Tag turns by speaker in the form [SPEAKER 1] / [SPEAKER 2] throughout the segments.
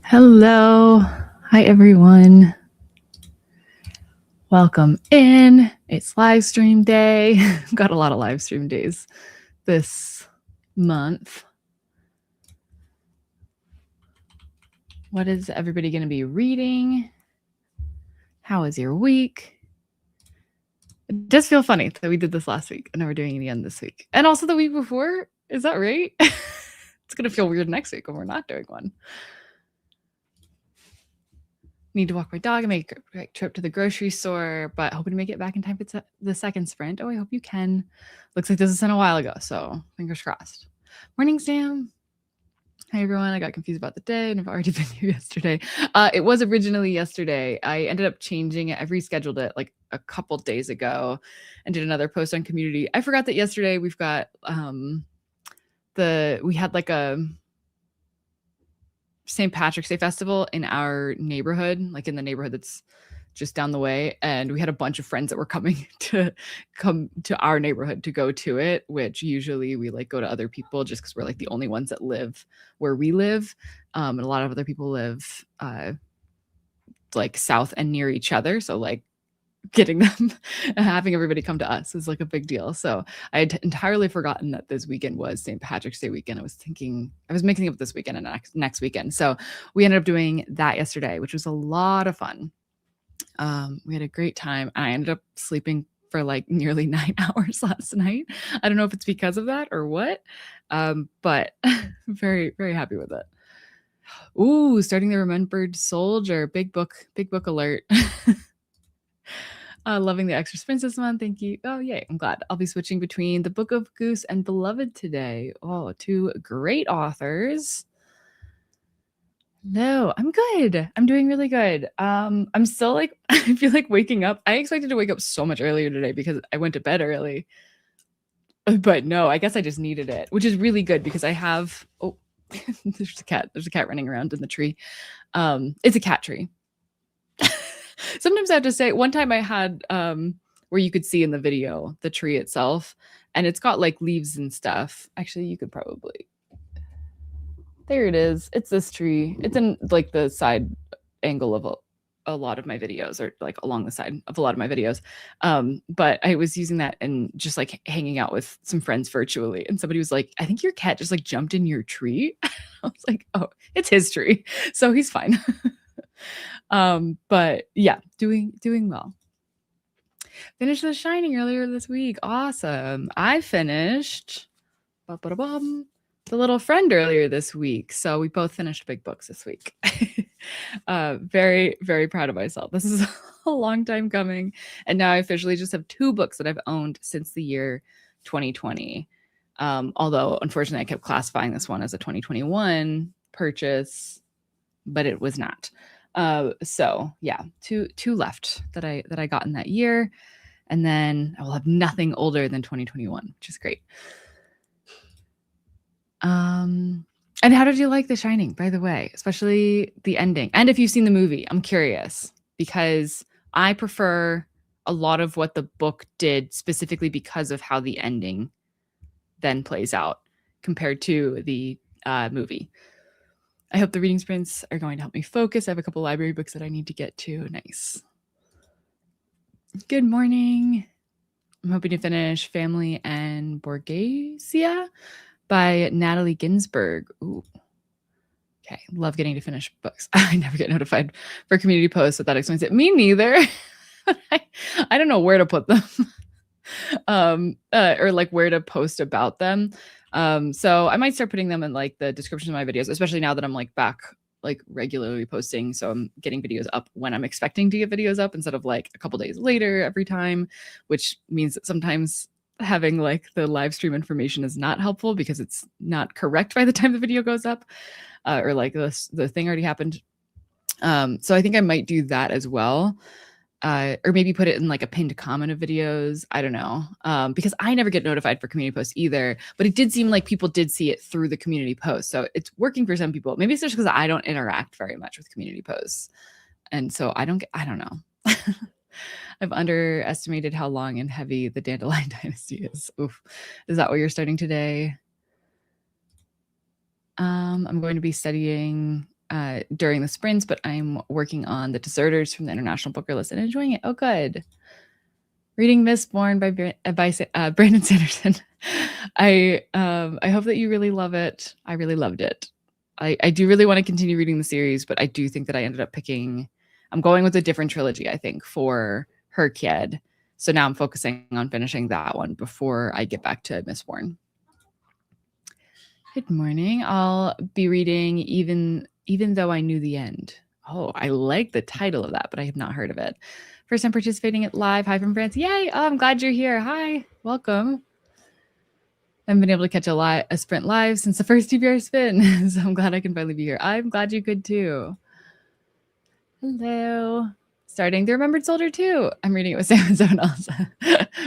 [SPEAKER 1] Hello. Hi, everyone. Welcome in. It's live stream day. Got a lot of live stream days this month. What is everybody going to be reading? How was your week? It does feel funny that we did this last week and now we're doing it again this week. And also the week before. Is that right? It's going to feel weird next week when we're not doing one. Need to walk my dog and make a trip to the grocery store, but hoping to make it back in time for the second sprint. Oh, I hope you can. Looks like this is sent a while ago, so fingers crossed. Morning, Sam. Hi, everyone. I got confused about the day and I've already been here yesterday. It was originally yesterday. I ended up changing it. I've rescheduled it like a couple days ago and did another post on community. I forgot that yesterday we've got we had like a St. Patrick's Day festival in our neighborhood, like in the neighborhood that's just down the way. And we had a bunch of friends that were coming to our neighborhood to go to it, which usually we like go to other people just because we're like the only ones that live where we live. And a lot of other people live like south and near each other. So like getting them and having everybody come to us is like a big deal. So I had entirely forgotten that this weekend was St. Patrick's Day weekend. I was mixing it up this weekend and next weekend. So we ended up doing that yesterday, which was a lot of fun. We had a great time. I ended up sleeping for like nearly 9 hours last night. I don't know if it's because of that or what, but very, very happy with it. Ooh, starting the Remembered Soldier. Big book alert. Loving the extra sprints this month. Thank you. Oh, yay. I'm glad. I'll be switching between The Book of Goose and Beloved today. Oh, two great authors. No, I'm good. I'm doing really good. I'm still like, I feel like waking up. I expected to wake up so much earlier today because I went to bed early. But no, I guess I just needed it, which is really good because I have, there's a cat. There's a cat running around in the tree. It's a cat tree. Sometimes I have to say, one time I had where you could see in the video the tree itself, and it's got like leaves and stuff. Actually, you could probably, there it is. It's this tree. It's in like the side angle of a lot of my videos, or like along the side of a lot of my videos. But I was using that and just like hanging out with some friends virtually, and somebody was like, I think your cat just like jumped in your tree. I was like, oh, it's his tree, so he's fine. But yeah, doing well. Finished The Shining earlier this week. Awesome. I finished The Little Friend earlier this week. So we both finished big books this week. Very, very proud of myself. This is a long time coming. And now I officially just have 2 books that I've owned since the year 2020. Although unfortunately I kept classifying this one as a 2021 purchase, but it was not. So yeah, two left that I got in that year, and then I will have nothing older than 2021, which is great. And how did you like The Shining, by the way, especially the ending? And if you've seen the movie, I'm curious because I prefer a lot of what the book did specifically because of how the ending then plays out compared to the movie. I hope the reading sprints are going to help me focus. I have a couple library books that I need to get to. Nice. Good morning. I'm hoping to finish Family and Borghesia by Natalie Ginsburg. Ooh. Okay. Love getting to finish books. I never get notified for community posts, so that explains it. Me neither. I don't know where to put them. Or like where to post about them. So I might start putting them in like the description of my videos, especially now that I'm like back like regularly posting. So I'm getting videos up when I'm expecting to get videos up instead of like a couple days later every time, which means that sometimes having like the live stream information is not helpful because it's not correct by the time the video goes up, or like the thing already happened. So I think I might do that as well. Or maybe put it in like a pinned comment of videos. I don't know. Because I never get notified for community posts either, but it did seem like people did see it through the community post. So it's working for some people. Maybe it's just because I don't interact very much with community posts. And so I don't know. I've underestimated how long and heavy the Dandelion Dynasty is. Oof. Is that what you're starting today? I'm going to be studying during the sprints, but I'm working on The Deserters from the International Booker List and enjoying it. Oh, good. Reading Mistborn by Brandon Sanderson. I hope that you really love it. I really loved it. I do really want to continue reading the series, but I do think that I ended up I'm going with a different trilogy, I think, for Her Kid. So now I'm focusing on finishing that one before I get back to Mistborn. Good morning. I'll be reading Even Though I Knew the End. Oh, I like the title of that, but I have not heard of it. First time participating at live. Hi from France. Yay. Oh, I'm glad you're here. Hi. Welcome. I haven't been able to catch a sprint live since the first TBR spin. So I'm glad I can finally be here. I'm glad you could too. Hello. Starting The Remembered Soldier too. I'm reading it with Sam and someone else.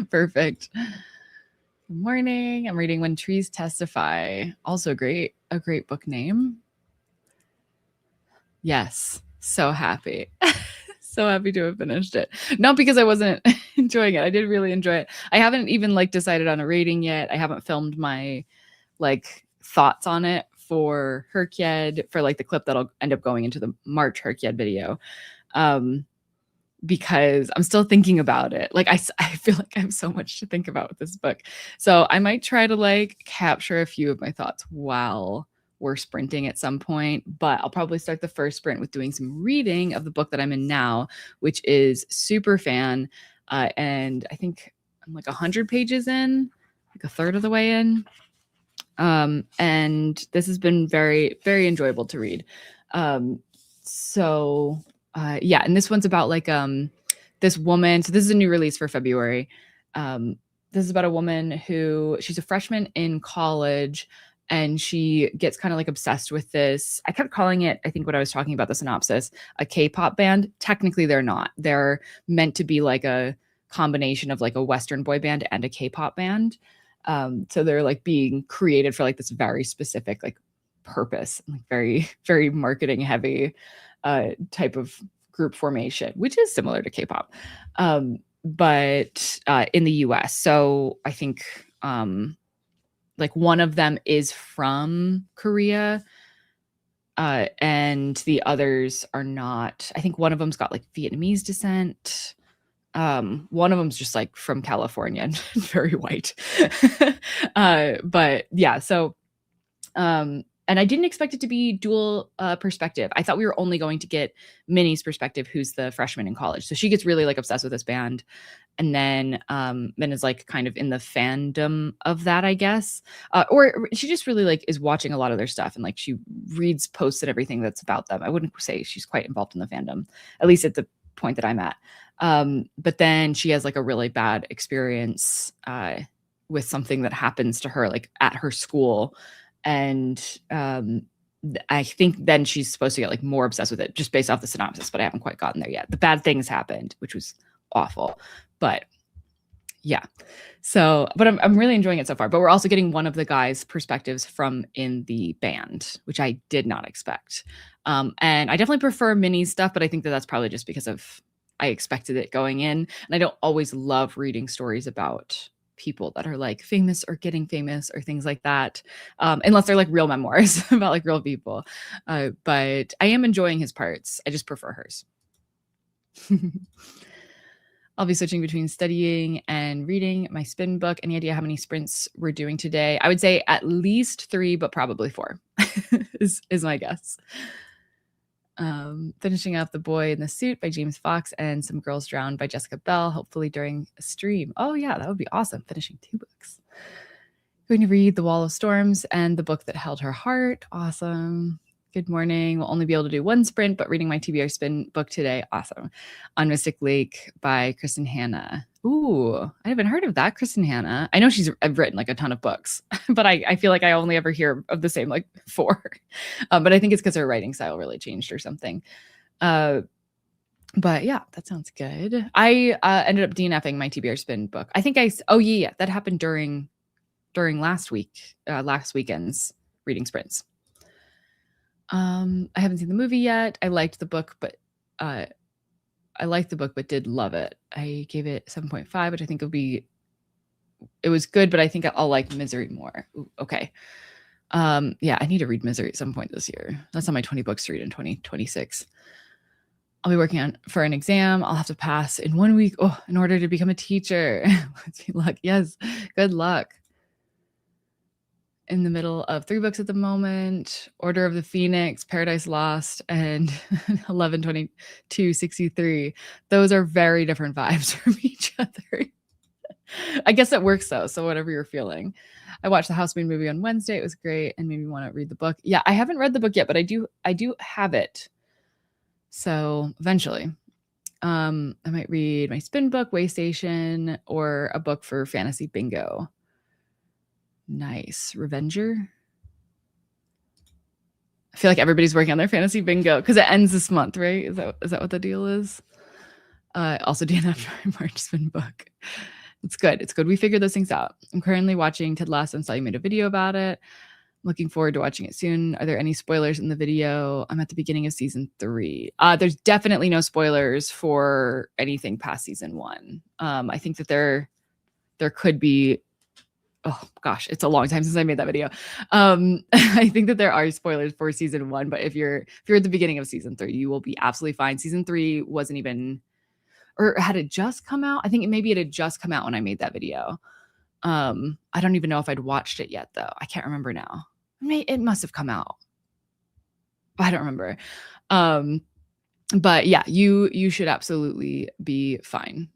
[SPEAKER 1] Perfect. Good morning. I'm reading When Trees Testify. Also great. A great book name. Yes. So happy. So happy to have finished it. Not because I wasn't enjoying it. I did really enjoy it. I haven't even decided on a rating yet. I haven't filmed my thoughts on it for Herkyed, for the clip that'll end up going into the March Herkyed video. Because I'm still thinking about it. I feel like I have so much to think about with this book. So I might try to capture a few of my thoughts while we're sprinting at some point, but I'll probably start the first sprint with doing some reading of the book that I'm in now, which is Super Fan. And I think I'm 100 pages in, a third of the way in. And this has been very, very enjoyable to read. Yeah, and this one's about this woman. So this is a new release for February. This is about a woman who, she's a freshman in college, and she gets kind of obsessed with this. I kept calling it, I think what I was talking about, the synopsis, a K-pop band. Technically they're not. They're meant to be a combination of a Western boy band and a K-pop band. So they're being created for this very specific purpose, very, very marketing heavy type of group formation, which is similar to K-pop, but in the US. So I think one of them is from Korea, and the others are not. I think one of them's got Vietnamese descent. One of them's just from California and very white. But yeah, so and I didn't expect it to be dual perspective. I thought we were only going to get Minnie's perspective, who's the freshman in college. So she gets really obsessed with this band, and then is kind of in the fandom of that, I guess. Or she just really is watching a lot of their stuff, and she reads posts and everything that's about them. I wouldn't say she's quite involved in the fandom, at least at the point that I'm at. But then she has a really bad experience with something that happens to her at her school. And I think then she's supposed to get more obsessed with it just based off the synopsis, but I haven't quite gotten there yet. The bad things happened, which was awful, but yeah. So, but I'm really enjoying it so far, but we're also getting one of the guys' perspectives from in the band, which I did not expect. And I definitely prefer Minnie's stuff, but I think that that's probably just because I expected it going in, and I don't always love reading stories about people that are famous or getting famous or things like that, unless they're real memoirs about real people. But I am enjoying his parts. I just prefer hers. I'll be switching between studying and reading my spin book. Any idea how many sprints we're doing today? I would say at least 3, but probably 4 is my guess. Finishing up The Boy in the Suit by James Fox and Some Girls Drowned by Jessica Bell, hopefully during a stream. Oh yeah, that would be awesome. Finishing 2 books. Going to read The Wall of Storms and The Book That Held Her Heart. Awesome. Good morning. We'll only be able to do 1 sprint, but reading my TBR spin book today. Awesome. On Mystic Lake by Kristen Hanna. Ooh, I haven't heard of that, Kristen Hanna. I know I've written a ton of books, but I feel I only ever hear of the same 4. But I think it's because her writing style really changed or something. But yeah, that sounds good. I ended up DNFing my TBR spin book. I think that happened during last weekend's reading sprints. I haven't seen the movie yet. I liked the book, but did love it. I gave it 7.5, which I think it was good, but I think I'll like Misery more. Ooh, okay. Yeah, I need to read Misery at some point this year. That's on my 20 books to read in 2026. I'll be working on for an exam. I'll have to pass in 1 week in order to become a teacher. Good luck. Yes, good luck. In the middle of 3 books at the moment: Order of the Phoenix, Paradise Lost, and 11/22/63. Those are very different vibes from each other. I guess it works though, so whatever you're feeling. I watched the Housemaid movie on Wednesday. It was great and made me want to read the book. Yeah, I haven't read the book yet, but I do have it. So eventually. I might read my spin book, Waystation, or a book for fantasy bingo. Nice. Revenger. I feel like everybody's working on their fantasy bingo because it ends this month, right? Is that what the deal is? Also DNF my March spin book. It's good. It's good. We figured those things out. I'm currently watching Ted Lasso and saw you made a video about it. Looking forward to watching it soon. Are there any spoilers in the video? I'm at the beginning of season 3. There's definitely no spoilers for anything past season 1. I think that there could be. Oh gosh, it's a long time since I made that video. I think that there are spoilers for season 1, but if you're at the beginning of season 3, you will be absolutely fine. Season 3 wasn't even, or had it just come out? I think maybe it had just come out when I made that video. I don't even know if I'd watched it yet though. I can't remember now. It must have come out. I don't remember. But yeah, you should absolutely be fine.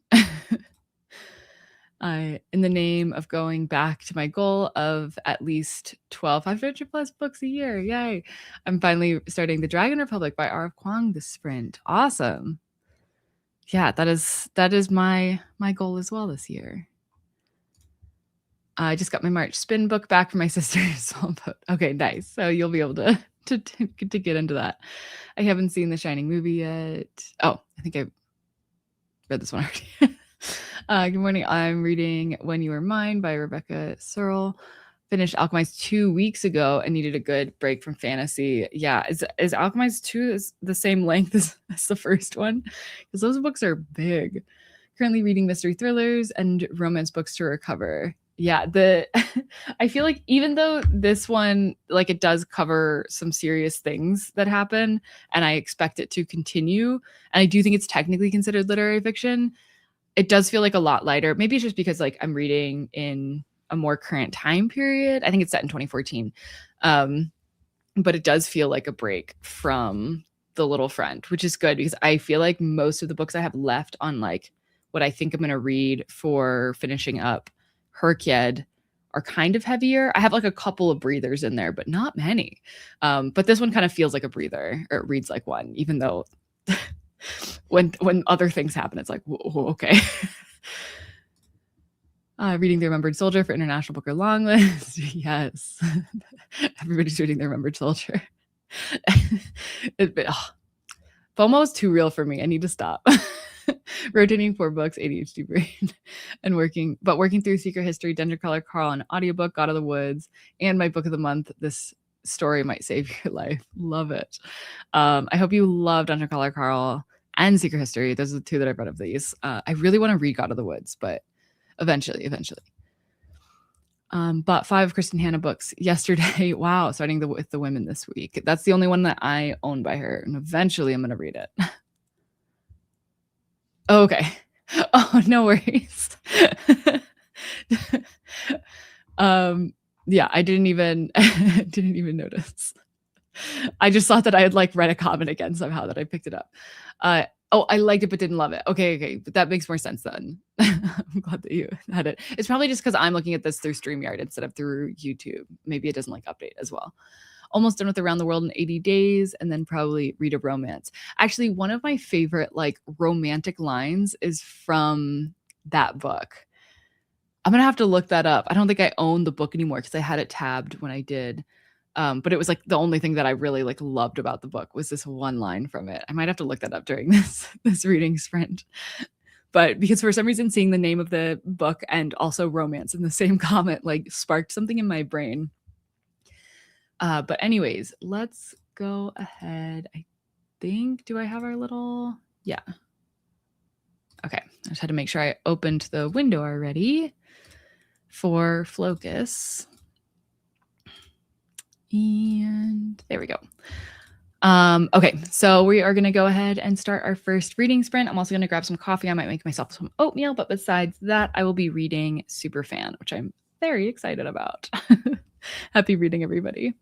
[SPEAKER 1] In the name of going back to my goal of at least 1,200 plus books a year. Yay. I'm finally starting The Dragon Republic by R.F. Kuang this sprint. Awesome. Yeah, that is my goal as well this year. I just got my March spin book back from my sister's. Okay, nice. So you'll be able to get into that. I haven't seen The Shining movie yet. Oh, I think I read this one already. Good morning. I'm reading When You Were Mine by Rebecca Searle. Finished Alchemized 2 weeks ago and needed a good break from fantasy. Yeah, is Alchemized 2 the same length as the first one? Because those books are big. Currently reading mystery thrillers and romance books to recover. Yeah, I feel like even though this one, like, it does cover some serious things that happen, and I expect it to continue, and I do think it's technically considered literary fiction, it does feel like a lot lighter. Maybe it's just because like I'm reading in a more current time period. I think it's set in 2014. But it does feel like a break from The Little Friend, which is good because I feel like most of the books I have left on like what I think I'm going to read for finishing up Herkyed are kind of heavier. I have like a couple of breathers in there, but not many. But this one kind of feels like a breather, or it reads like one, even though when other things happen, it's like, whoa, okay. Reading The Remembered Soldier for International Booker Long List. Yes. Everybody's reading The Remembered Soldier. FOMO is too real for me. I need to stop. Rotating 4 books, ADHD brain, and working through Secret History, Dungeon Crawler Carl, an audiobook, God of the Woods, and my book of the month, This Story Might Save Your Life. Love it. I hope you love Dungeon Crawler Carl and Secret History. Those are the 2 that I've read of these. I really want to read God of the Woods, but eventually. Bought 5 Kristen Hanna books yesterday. Wow, starting with the women this week. That's the only one that I own by her, and eventually I'm going to read it. Oh, okay. Oh, no worries. Yeah, I didn't even notice. I just thought that I had like read a comment again somehow that I picked it up. I liked it but didn't love it. Okay, but that makes more sense then. I'm glad that you had it. It's probably just because I'm looking at this through StreamYard instead of through YouTube. Maybe it doesn't like update as well. Almost done with Around the World in 80 days, and then probably read a romance. Actually, one of my favorite like romantic lines is from that book. I'm gonna have to look that up. I don't think I own the book anymore because I had it tabbed when I did. But it was like the only thing that I really like loved about the book was this one line from it. I might have to look that up during this reading sprint. But because for some reason seeing the name of the book and also romance in the same comment like sparked something in my brain. But anyways, let's go ahead. I think, do I have our little, yeah. Okay, I just had to make sure I opened the window already for Flocus. And there we go. Okay, so we are gonna go ahead and start our first reading sprint. I'm also gonna grab some coffee. I might make myself some oatmeal, but besides that, I will be reading Superfan, which I'm very excited about. Happy reading, everybody.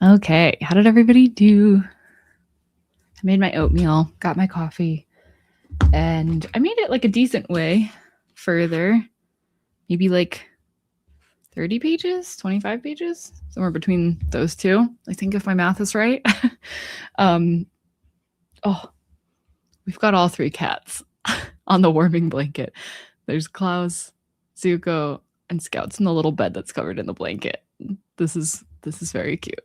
[SPEAKER 1] Okay, how did everybody do? I made my oatmeal, got my coffee, and I made it like a decent way further. Maybe like 30 pages, 25 pages, somewhere between those two. I think if my math is right. Oh, we've got all three cats on the warming blanket. There's Klaus, Zuko, and Scout's in the little bed that's covered in the blanket. This is very cute.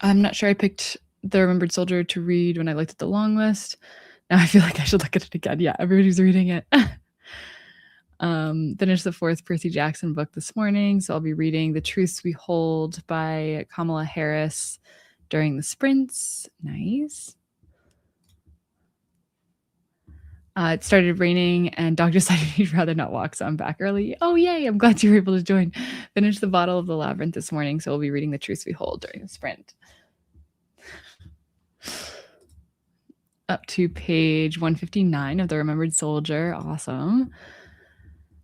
[SPEAKER 1] I'm not sure I picked The Remembered Soldier to read when I looked at the long list. Now I feel like I should look at it again. Yeah, everybody's reading it. Finished the 4th Percy Jackson book this morning, so I'll be reading The Truths We Hold by Kamala Harris during the sprints. Nice. It started raining and Dog decided he'd rather not walk, so I'm back early. Oh, yay, I'm glad you were able to join. Finished the Bottle of the Labyrinth this morning, so we'll be reading The Truths We Hold during the sprint. Up to page 159 of The Remembered Soldier. Awesome.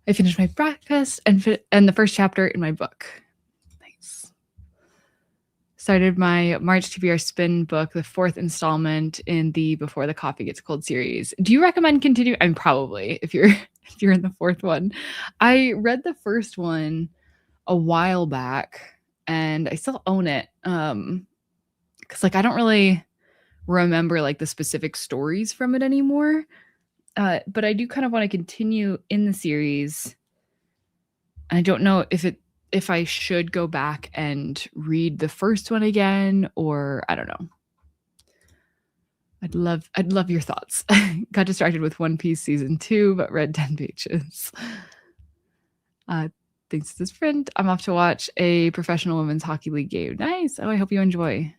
[SPEAKER 1] I finished my breakfast and the first chapter in my book. Nice. Started my March TBR Spin book, the 4th installment in the Before the Coffee Gets Cold series. Do you recommend continuing? I'm probably, if you're in the 4th one. I read the first one a while back and I still own it. Because like I don't really remember like the specific stories from it anymore. But I do kind of want to continue in the series. I don't know if I should go back and read the first one again, or I don't know. I'd love your thoughts. Got distracted with One Piece season 2, but read 10 pages. Thanks to this friend, I'm off to watch a professional women's hockey league game. Nice. Oh, I hope you enjoy.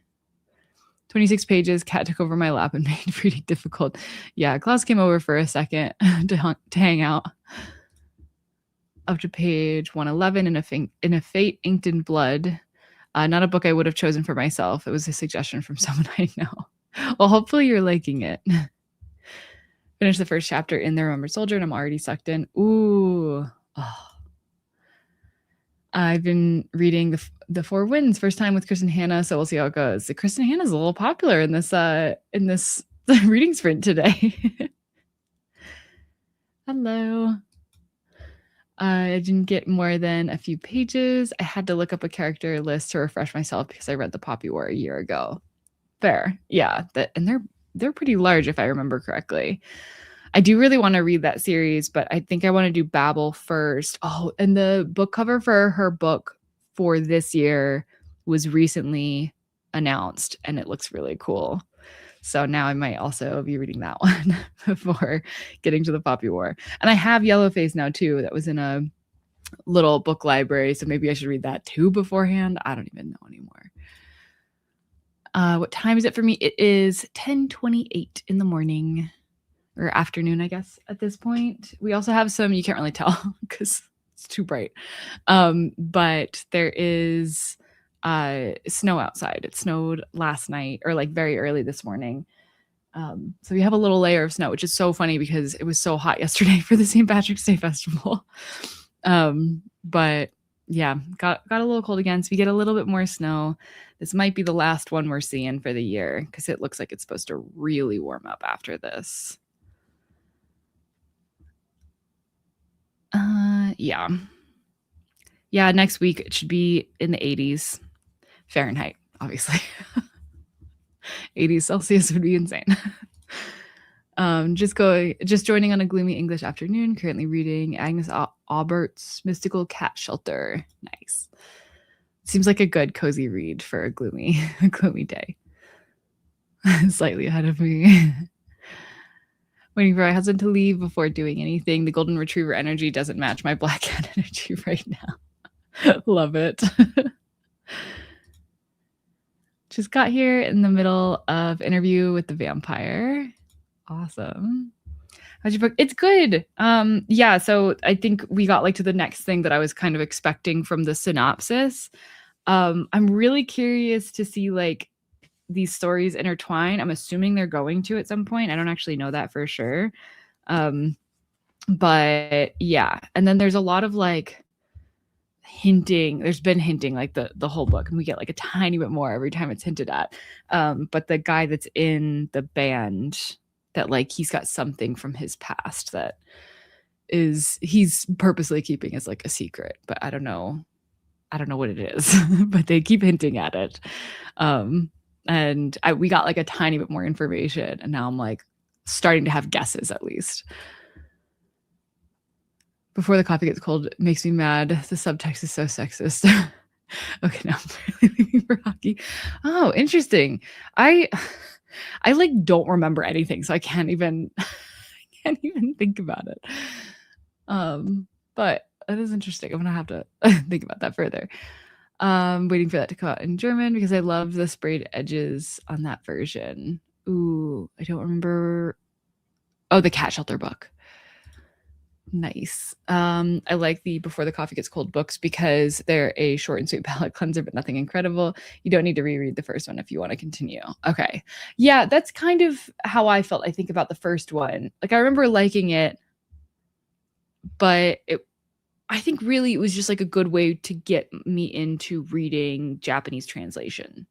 [SPEAKER 1] 26 pages. Cat took over my lap and made reading difficult. Yeah, Klaus came over for a second to hang out. Up to page 111 in a Fate Inked in Blood. Not a book I would have chosen for myself. It was a suggestion from someone I know. Well, hopefully you're liking it. Finished the first chapter in The Remembered Soldier and I'm already sucked in. Ooh. Oh. I've been reading the Four Winds first time with Chris and Hannah, so we'll see how it goes. Chris and Hannah's a little popular in this reading sprint today. Hello. I didn't get more than a few pages. I had to look up a character list to refresh myself because I read the Poppy War a year ago. Fair. Yeah. And they're pretty large if I remember correctly. I do really want to read that series, but I think I want to do Babel first. Oh, and the book cover for her book for this year was recently announced and it looks really cool. So now I might also be reading that one before getting to the Poppy War. And I have Yellowface now too. That was in a little book library. So maybe I should read that too beforehand. I don't even know anymore. What time is it for me? It is 10:28 in the morning or afternoon, I guess, at this point. We also have some, you can't really tell because it's too bright. But there is snow outside. It snowed last night or like very early this morning. So we have a little layer of snow, which is so funny because it was so hot yesterday for the St. Patrick's Day Festival. But yeah, got a little cold again. So we get a little bit more snow. This might be the last one we're seeing for the year because it looks like it's supposed to really warm up after this. Yeah. Yeah, next week it should be in the 80s Fahrenheit, obviously. 80s Celsius would be insane. Just joining on a gloomy English afternoon, currently reading Agnes Aubert's Mystical Cat Shelter. Nice. Seems like a good cozy read for a gloomy day. Slightly ahead of me. Waiting for my husband to leave before doing anything. The golden retriever energy doesn't match my black cat energy right now. Love it. Just got here in the middle of interview with the vampire. Awesome. How's your book? It's good. Yeah, so I think we got like to the next thing that I was kind of expecting from the synopsis. I'm really curious to see like these stories intertwine. I'm assuming they're going to at some point. I don't actually know that for sure. But yeah, and then there's a lot of like hinting. There's been hinting like the whole book, and we get like a tiny bit more every time it's hinted at. But the guy that's in the band, that like he's got something from his past that he's purposely keeping as like a secret, but I don't know what it is. But they keep hinting at it. And we got like a tiny bit more information, and now I'm like starting to have guesses at least. Before the coffee gets cold, it makes me mad. The subtext is so sexist. Okay, now I'm really leaving for hockey. Oh, interesting. I like don't remember anything, so I can't even think about it. But that is interesting. I'm gonna have to think about that further. Waiting for that to come out in German because I love the sprayed edges on that version. Ooh, I don't remember. Oh, the Cat Shelter book. Nice. I like the Before the Coffee Gets Cold books because they're a short and sweet palate cleanser, but nothing incredible. You don't need to reread the first one if you want to continue. Okay. Yeah, that's kind of how I felt, I think, about the first one. Like, I remember liking it, but I think really it was just like a good way to get me into reading Japanese translation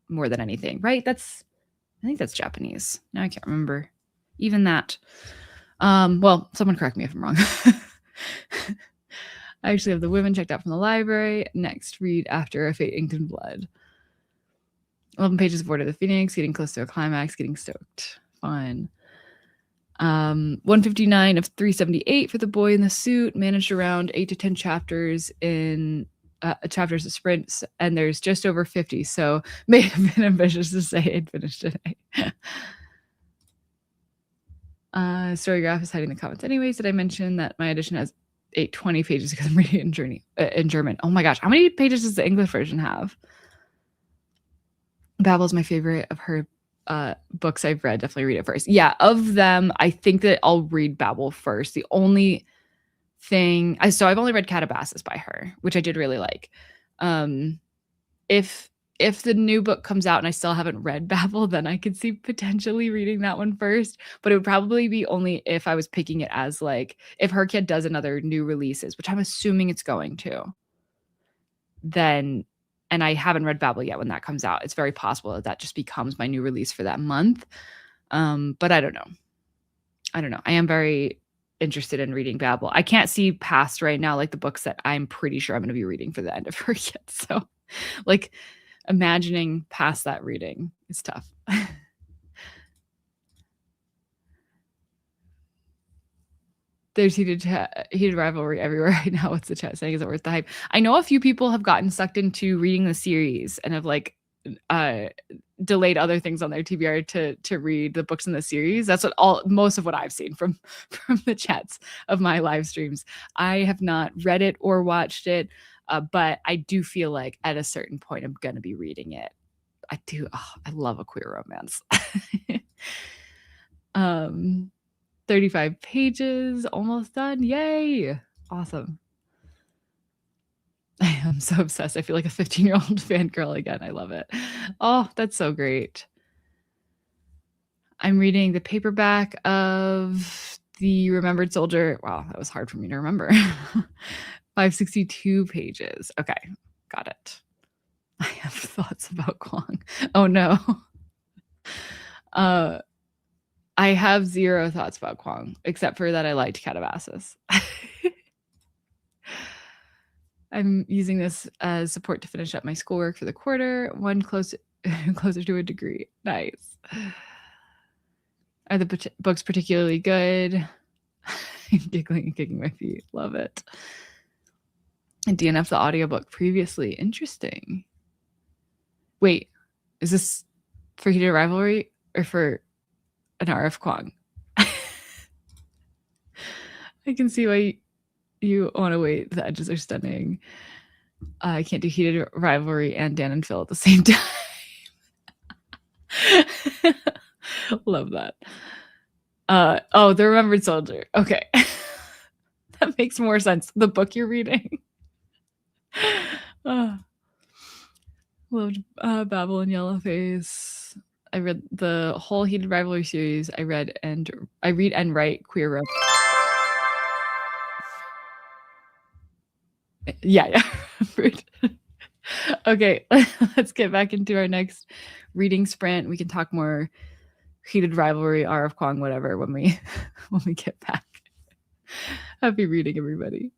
[SPEAKER 1] more than anything, right? I think that's Japanese. Now I can't remember even that. Well, someone correct me if I'm wrong. I actually have The Women checked out from the library. Next, read After a Fate Inked in Blood. 11 pages of Order of the Phoenix, getting close to a climax, getting stoked. Fun. 159 of 378 for The Boy in the Suit. Managed around 8 to 10 chapters in chapters of sprints, and there's just over 50, so may have been ambitious to say I'd finished today. Storygraph is hiding the comments anyways. Did I mention that my edition has 820 pages because I'm reading it in German? Oh my gosh, how many pages does the English version have? Babel is my favorite of her books I've read. Definitely read it first. Yeah, of them, I think that I'll read Babel first. The only thing, so I've only read Catabasis by her, which I did really like. If the new book comes out and I still haven't read Babel, then I could see potentially reading that one first. But it would probably be only if I was picking it as like, if her kid does another new releases, which I'm assuming it's going to, then, and I haven't read Babel yet when that comes out, it's very possible that that just becomes my new release for that month. But I don't know. I am very interested in reading Babel. I can't see past right now, like the books that I'm pretty sure I'm going to be reading for the end of her yet. So like, imagining past that reading is tough. There's heated rivalry everywhere right now. What's the chat saying? Is it worth the hype? I know a few people have gotten sucked into reading the series and have like delayed other things on their TBR to read the books in the series. That's most of what I've seen from the chats of my live streams. I have not read it or watched it. But I do feel like at a certain point, I'm going to be reading it. I do. Oh, I love a queer romance. 35 pages, almost done. Yay. Awesome. I am so obsessed. I feel like a 15-year-old fangirl again. I love it. Oh, that's so great. I'm reading the paperback of The Remembered Soldier. Wow, that was hard for me to remember. 562 pages. Okay, got it. I have thoughts about Kwong. Oh no. I have zero thoughts about Kwong, except for that I liked Catabasis. I'm using this as support to finish up my schoolwork for the quarter. One closer to a degree. Nice. Are the books particularly good? Giggling and kicking my feet. Love it. And DNF the audiobook previously. Interesting. Wait, is this for Heated Rivalry or for an RF Kwong? I can see why you want to wait. The edges are stunning. I can't do Heated Rivalry and Dan and Phil at the same time. Love that. Oh, The Remembered Soldier. Okay. That makes more sense. The book you're reading. Loved Babel and Yellowface. I read the whole Heated Rivalry series. I read and write queer romance. Yeah, yeah. Rude. Okay, let's get back into our next reading sprint. We can talk more heated rivalry, RF Kwong, whatever, when we when we get back. Happy reading, everybody.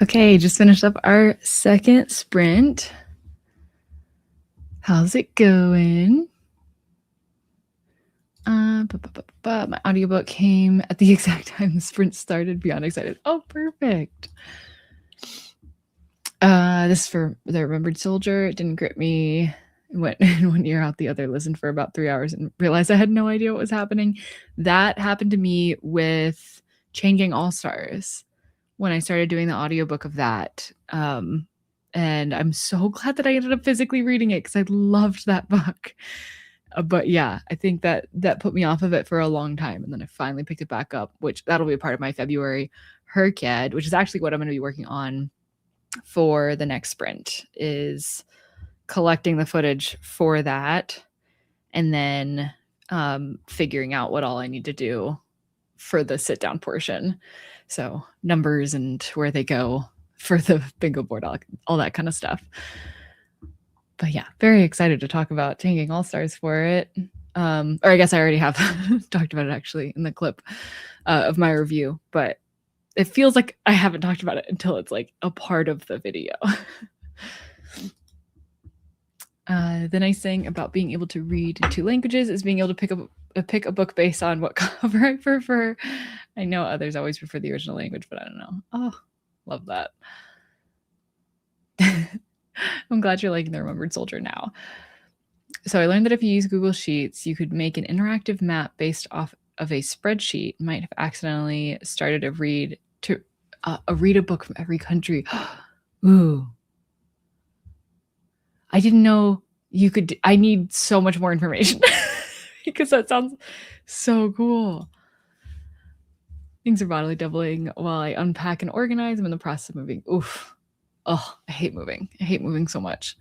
[SPEAKER 1] Okay, just finished up our second sprint. How's it going? My audiobook came at the exact time the sprint started. Beyond excited. Oh, perfect. This is for the Remembered Soldier. It didn't grip me. Went in one ear out the other, listened for about 3 hours and realized I had no idea what was happening. That happened to me with Chain Gang All-Stars when I started doing the audiobook of that. And I'm so glad that I ended up physically reading it because I loved that book. But yeah, I think that put me off of it for a long time. And then I finally picked it back up, which that'll be a part of my February Hercad, which is actually what I'm going to be working on for the next sprint, is collecting the footage for that and then figuring out what all I need to do for the sit down portion. So numbers and where they go for the bingo board, all that kind of stuff. But yeah, very excited to talk about Chain Gang All-Stars for it. Or I guess I already have talked about it actually in the clip of my review, but it feels like I haven't talked about it until it's like a part of the video. The nice thing about being able to read in 2 languages is being able to pick a book based on what cover I prefer. I know others always prefer the original language, but I don't know. Oh, love that. I'm glad you're liking the Remembered Soldier now. So I learned that if you use Google Sheets, you could make an interactive map based off of a spreadsheet. Might have accidentally started a read a book from every country. Ooh. I didn't know you could. I need so much more information because that sounds so cool. Things are bodily doubling while I unpack and organize. I'm in the process of moving. Oof. Oh, I hate moving. I hate moving so much.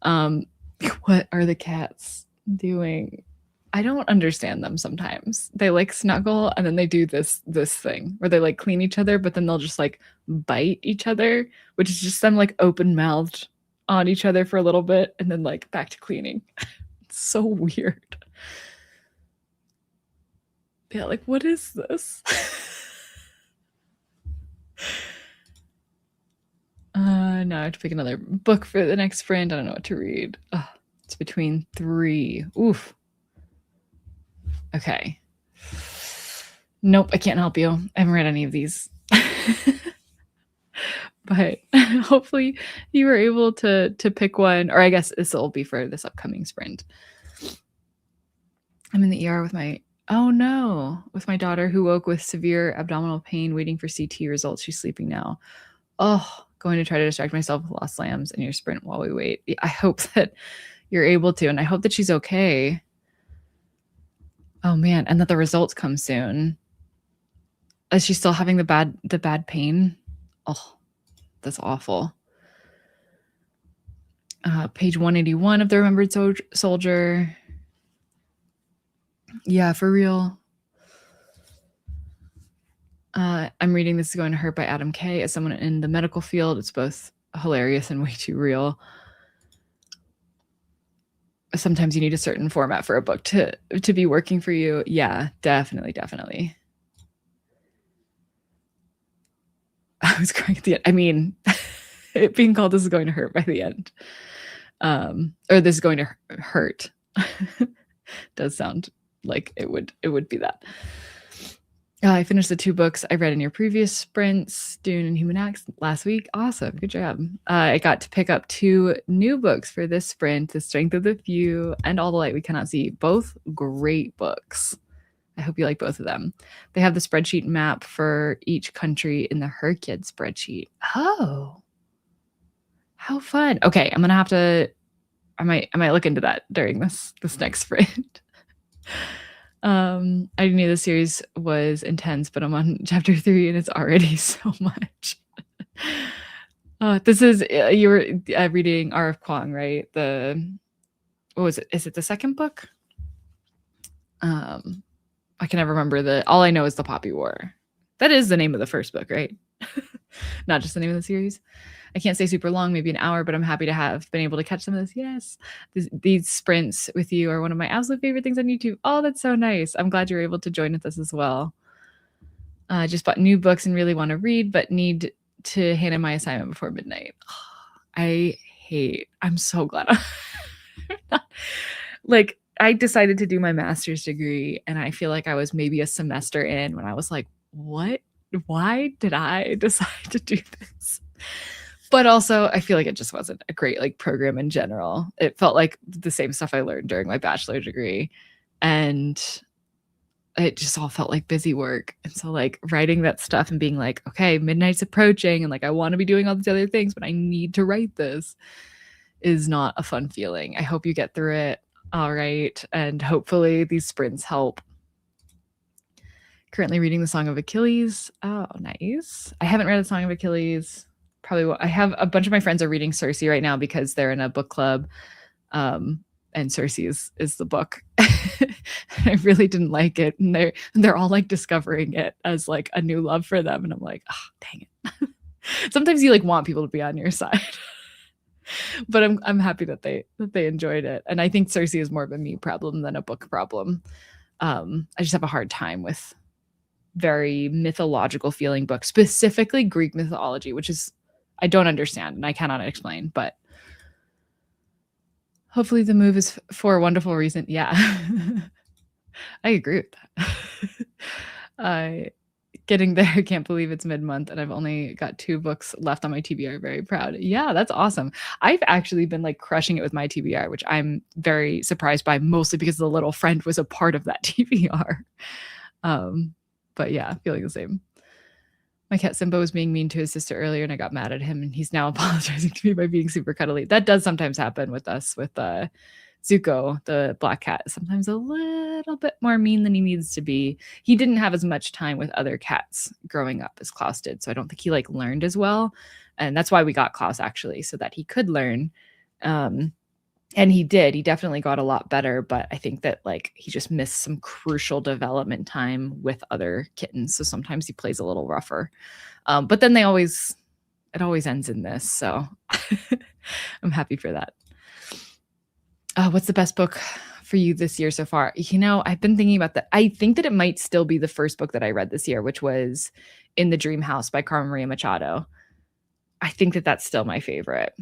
[SPEAKER 1] What are the cats doing? I don't understand them sometimes. They like snuggle and then they do this thing where they like clean each other, but then they'll just like bite each other, which is just them like open mouthed on each other for a little bit and then like back to cleaning. It's so weird. Yeah, like what is this? Now I have to pick another book for the next sprint. I don't know what to read. It's between 3. Oof. Okay. Nope, I can't help you. I haven't read any of these. But hopefully you were able to pick one, or I guess this will be for this upcoming sprint. I'm in the ER with my daughter who woke with severe abdominal pain, waiting for CT results. She's sleeping now. Oh, going to try to distract myself with lost lambs in your sprint while we wait. I hope that you're able to, and I hope that she's okay. Oh man, and that the results come soon. Is she still having the bad pain? Oh, that's awful. Page 181 of the Remembered Soldier. Yeah, for real. I'm reading This Is Going to Hurt by Adam Kay. As someone in the medical field, it's both hilarious and way too real. Sometimes you need a certain format for a book to be working for you. Yeah, definitely. I was crying at the end. I mean, it being called This Is Going to Hurt by the end. Or This Is Going to Hurt. Does sound like it would be that. I finished the 2 books I read in your previous sprints, Dune and Human Acts, last week. Awesome. Good job. I got to pick up 2 new books for this sprint, The Strength of the Few and All the Light We Cannot See. Both great books. I hope you like both of them. They have the spreadsheet map for each country in the Hercad spreadsheet. Oh, how fun. Okay, I'm going to have to, I might look into that during this next sprint. I knew the series was intense, but I'm on chapter 3 and it's already so much. This is, you were reading R.F. Kuang, right? What was it? Is it the second book? I can never remember all I know is the Poppy War. That is the name of the first book, right? Not just the name of the series. I can't stay super long, maybe an hour, but I'm happy to have been able to catch some of this. Yes. These sprints with you are one of my absolute favorite things on YouTube. Oh, that's so nice. I'm glad you're able to join with us as well. Just bought new books and really want to read, but need to hand in my assignment before midnight. I'm so glad. Like, I decided to do my master's degree, and I feel like I was maybe a semester in when I was like, what? Why did I decide to do this? But also, I feel like it just wasn't a great like program in general. It felt like the same stuff I learned during my bachelor degree, and it just all felt like busy work. And so like writing that stuff and being like, okay, midnight's approaching, and like I want to be doing all these other things, but I need to write this, is not a fun feeling. I hope you get through it all right, and hopefully these sprints help. Currently reading the Song of Achilles. Oh, nice. I haven't read the Song of Achilles. Probably I have a bunch of my friends are reading Circe right now because they're in a book club. And Circe is the book. I really didn't like it. And they're all like discovering it as like a new love for them. And I'm like, oh, dang it. Sometimes you like want people to be on your side. But I'm happy that they enjoyed it. And I think Circe is more of a me problem than a book problem. I just have a hard time with very mythological feeling books, specifically Greek mythology, which is I don't understand and I cannot explain, but hopefully the move is for a wonderful reason. Yeah. I agree with that. Getting there, I can't believe it's mid-month and I've only got 2 books left on my TBR. Very proud. Yeah, that's awesome. I've actually been like crushing it with my TBR, which I'm very surprised by, mostly because the little friend was a part of that TBR. But yeah, feeling the same. My cat Simba was being mean to his sister earlier and I got mad at him and he's now apologizing to me by being super cuddly. That does sometimes happen with us with Zuko, the black cat, sometimes a little bit more mean than he needs to be. He didn't have as much time with other cats growing up as Klaus did, so I don't think he like learned as well. And that's why we got Klaus, actually, so that he could learn. And he did. He definitely got a lot better, but I think that like he just missed some crucial development time with other kittens. So sometimes he plays a little rougher. But then it always ends in this. So I'm happy for that. What's the best book for you this year so far? You know, I've been thinking about that. I think that it might still be the first book that I read this year, which was In the Dream House by Carmen Maria Machado. I think that that's still my favorite.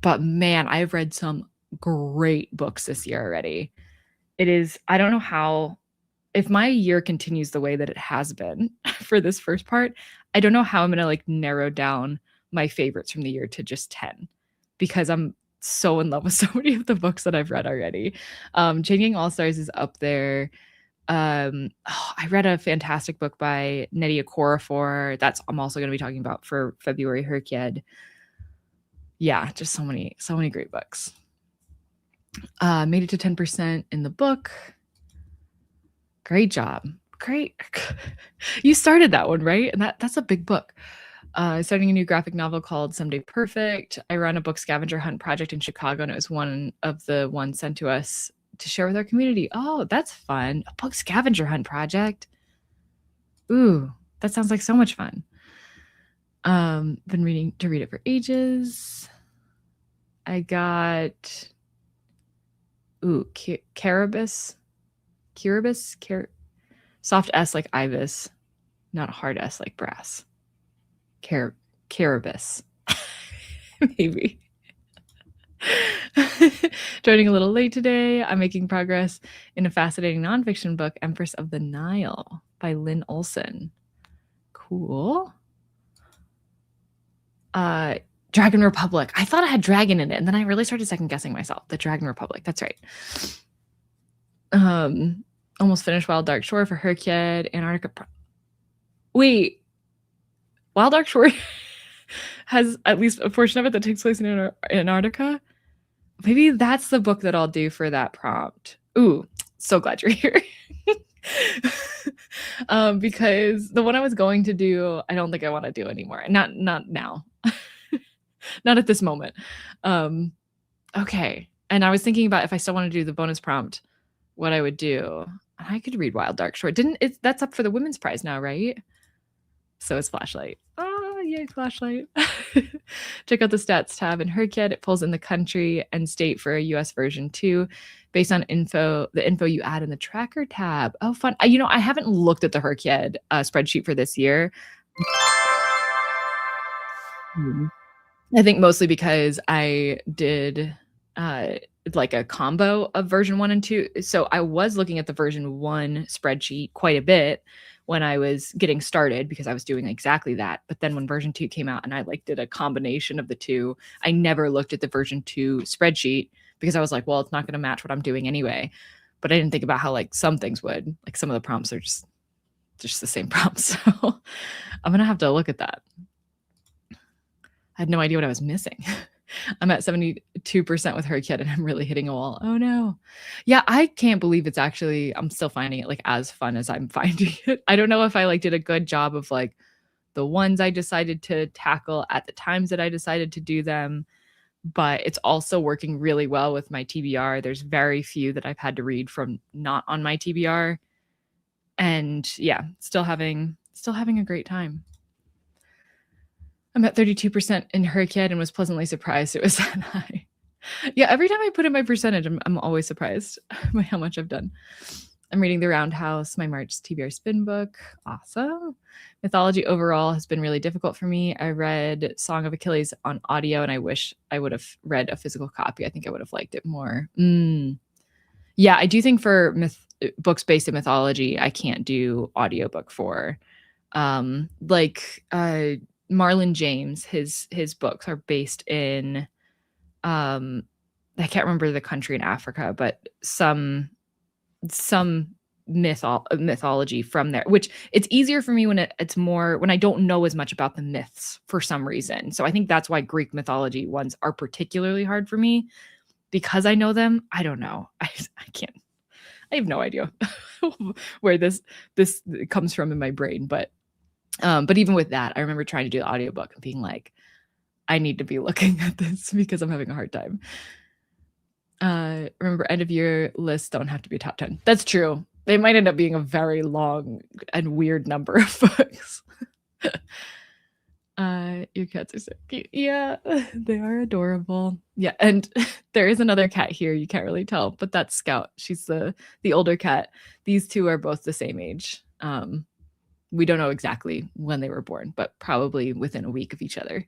[SPEAKER 1] But man, I've read some great books this year already. It is, I don't know how, if my year continues the way that it has been for this first part, I don't know how I'm going to like narrow down my favorites from the year to just 10, because I'm so in love with so many of the books that I've read already. Changing All Stars is up there. I read a fantastic book by Nnedi Okorafor. I'm also going to be talking about for February Herkyed. Yeah, just so many great books. Made it to 10% in the book. Great job. Great. You started that one, right? And that's a big book. Starting a new graphic novel called Someday Perfect. I run a book scavenger hunt project in Chicago, and it was one of the ones sent to us to share with our community. Oh, that's fun. A book scavenger hunt project. Ooh, that sounds like so much fun. Been reading To Read It for ages. I got Caribus, soft S like Ibis, not hard S like brass. Caribus, maybe. Joining a little late today. I'm making progress in a fascinating nonfiction book, Empress of the Nile by Lynn Olson. Cool. Dragon Republic. I thought I had dragon in it, and then I really started second guessing myself. The Dragon Republic. That's right. Almost finished Wild Dark Shore for Herkyed. Antarctica. Wait. Wild Dark Shore has at least a portion of it that takes place in Antarctica. Maybe that's the book that I'll do for that prompt. Ooh, so glad you're here. Because the one I was going to do, I don't think I want to do anymore. Not now. Not at this moment. Okay. And I was thinking about if I still want to do the bonus prompt, what I would do. I could read Wild Dark Shore. That's up for the women's prize now, right? So it's Flashlight. Oh, yay, Flashlight. Check out the stats tab in Herkyed. It pulls in the country and state for a US version too, based on the info you add in the tracker tab. Oh, fun. I haven't looked at the Herkyed spreadsheet for this year. Mhm. I think mostly because I did, uh, like a combo of version 1 and 2. So I was looking at the version 1 spreadsheet quite a bit when I was getting started because I was doing exactly that. But then when version 2 came out and I like did a combination of the 2, I never looked at the version 2 spreadsheet because I was like, well, it's not going to match what I'm doing anyway. But I didn't think about how like some things would. Like some of the prompts are just the same prompts. So I'm going to have to look at that. I had no idea what I was missing. I'm at 72% with her kid and I'm really hitting a wall. Oh no. Yeah, I can't believe it's actually I'm still finding it like as fun as I'm finding it. I don't know if I like did a good job of like the ones I decided to tackle at the times that I decided to do them, but it's also working really well with my TBR. There's very few that I've had to read from not on my TBR. And yeah, still having a great time. I'm at 32% in her kid and was pleasantly surprised it was that high. Yeah, every time I put in my percentage, I'm always surprised by how much I've done. I'm reading The Roundhouse, my March TBR Spin book. Awesome. Mythology overall has been really difficult for me. I read Song of Achilles on audio, and I wish I would have read a physical copy. I think I would have liked it more. Yeah, I do think for books based in mythology, I can't do audiobook for. Like Marlon James, his books are based in I can't remember the country in Africa, but some mythology from there, which it's easier for me when it's more when I don't know as much about the myths for some reason. So I think that's why Greek mythology ones are particularly hard for me because I know them. I don't know. I can't. I have no idea where this comes from in my brain, but even with that, I remember trying to do the audiobook and being like, I need to be looking at this because I'm having a hard time. Remember, end of year lists don't have to be top 10. That's true. They might end up being a very long and weird number of books. Your cats are so cute. Yeah, they are adorable. Yeah, and there is another cat here. You can't really tell, but that's Scout. She's the older cat. These two are both the same age. We don't know exactly when they were born, but probably within a week of each other.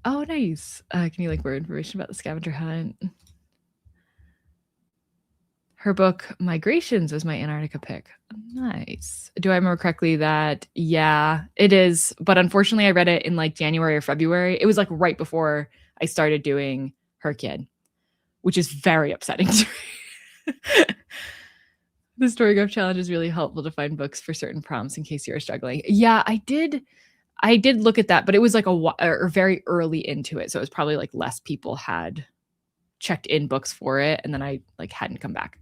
[SPEAKER 1] Oh, nice. Can you like more information about the scavenger hunt? Her book Migrations was my Antarctica pick. Nice. Do I remember correctly that yeah, it is, but unfortunately I read it in like January or February. It was like right before I started doing Her Kid, which is very upsetting to me. The Storygraph challenge is really helpful to find books for certain prompts in case you're struggling. Yeah, I did look at that, but it was like or very early into it, so it was probably like less people had checked in books for it, and then I like hadn't come back.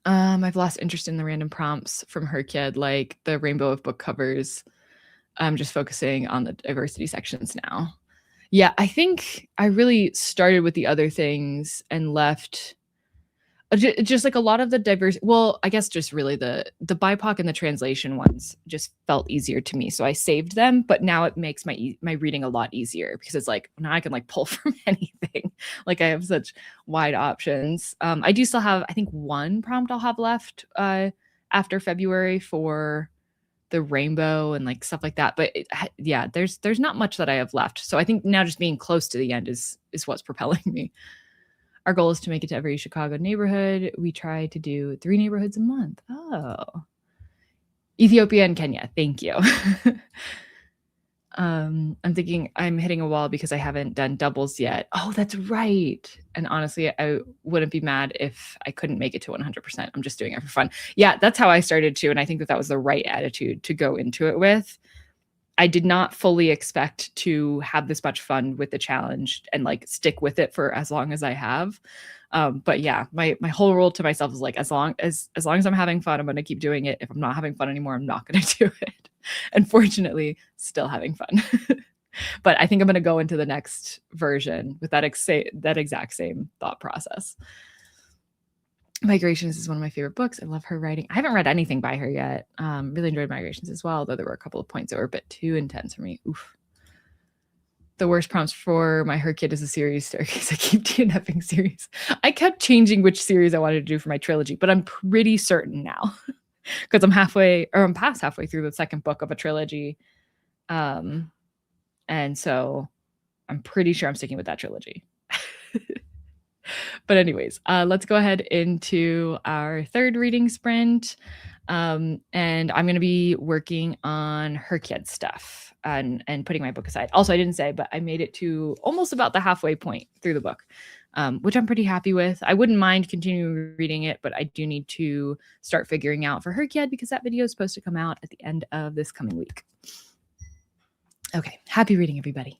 [SPEAKER 1] I've lost interest in the random prompts from Her Kid, like the rainbow of book covers. I'm just focusing on the diversity sections now. Yeah, I think I really started with the other things and left just like a lot of the diverse well, I guess just really the BIPOC and the translation ones just felt easier to me. So I saved them, but now it makes my reading a lot easier because it's like now I can like pull from anything. Like I have such wide options. I do still have I think one prompt I'll have left after February for the rainbow and like stuff like that. But yeah, there's not much that I have left. So I think now just being close to the end is what's propelling me. Our goal is to make it to every Chicago neighborhood. We try to do 3 neighborhoods a month. Oh. Ethiopia and Kenya. Thank you. I'm thinking I'm hitting a wall because I haven't done doubles yet. Oh, that's right. And honestly, I wouldn't be mad if I couldn't make it to 100%. I'm just doing it for fun. Yeah, that's how I started too. And I think that was the right attitude to go into it with. I did not fully expect to have this much fun with the challenge and like stick with it for as long as I have. But yeah, my whole rule to myself is like, as long as I'm having fun, I'm going to keep doing it. If I'm not having fun anymore, I'm not going to do it. And fortunately, still having fun. But I think I'm going to go into the next version with that exact same thought process. Migrations is one of my favorite books. I love her writing. I haven't read anything by her yet. Really enjoyed Migrations as well, though there were a couple of points that were a bit too intense for me. Oof. The worst prompts for my Her Kid is a series staircase. I keep DNFing series. I kept changing which series I wanted to do for my trilogy, but I'm pretty certain now because I'm past halfway through the second book of a trilogy. Um, and so I'm pretty sure I'm sticking with that trilogy. But anyways, let's go ahead into our third reading sprint. And I'm going to be working on her kid stuff and putting my book aside. Also, I didn't say, but I made it to almost about the halfway point through the book, which I'm pretty happy with. I wouldn't mind continuing reading it, but I do need to start figuring out for her kid because that video is supposed to come out at the end of this coming week. Okay, happy reading, everybody.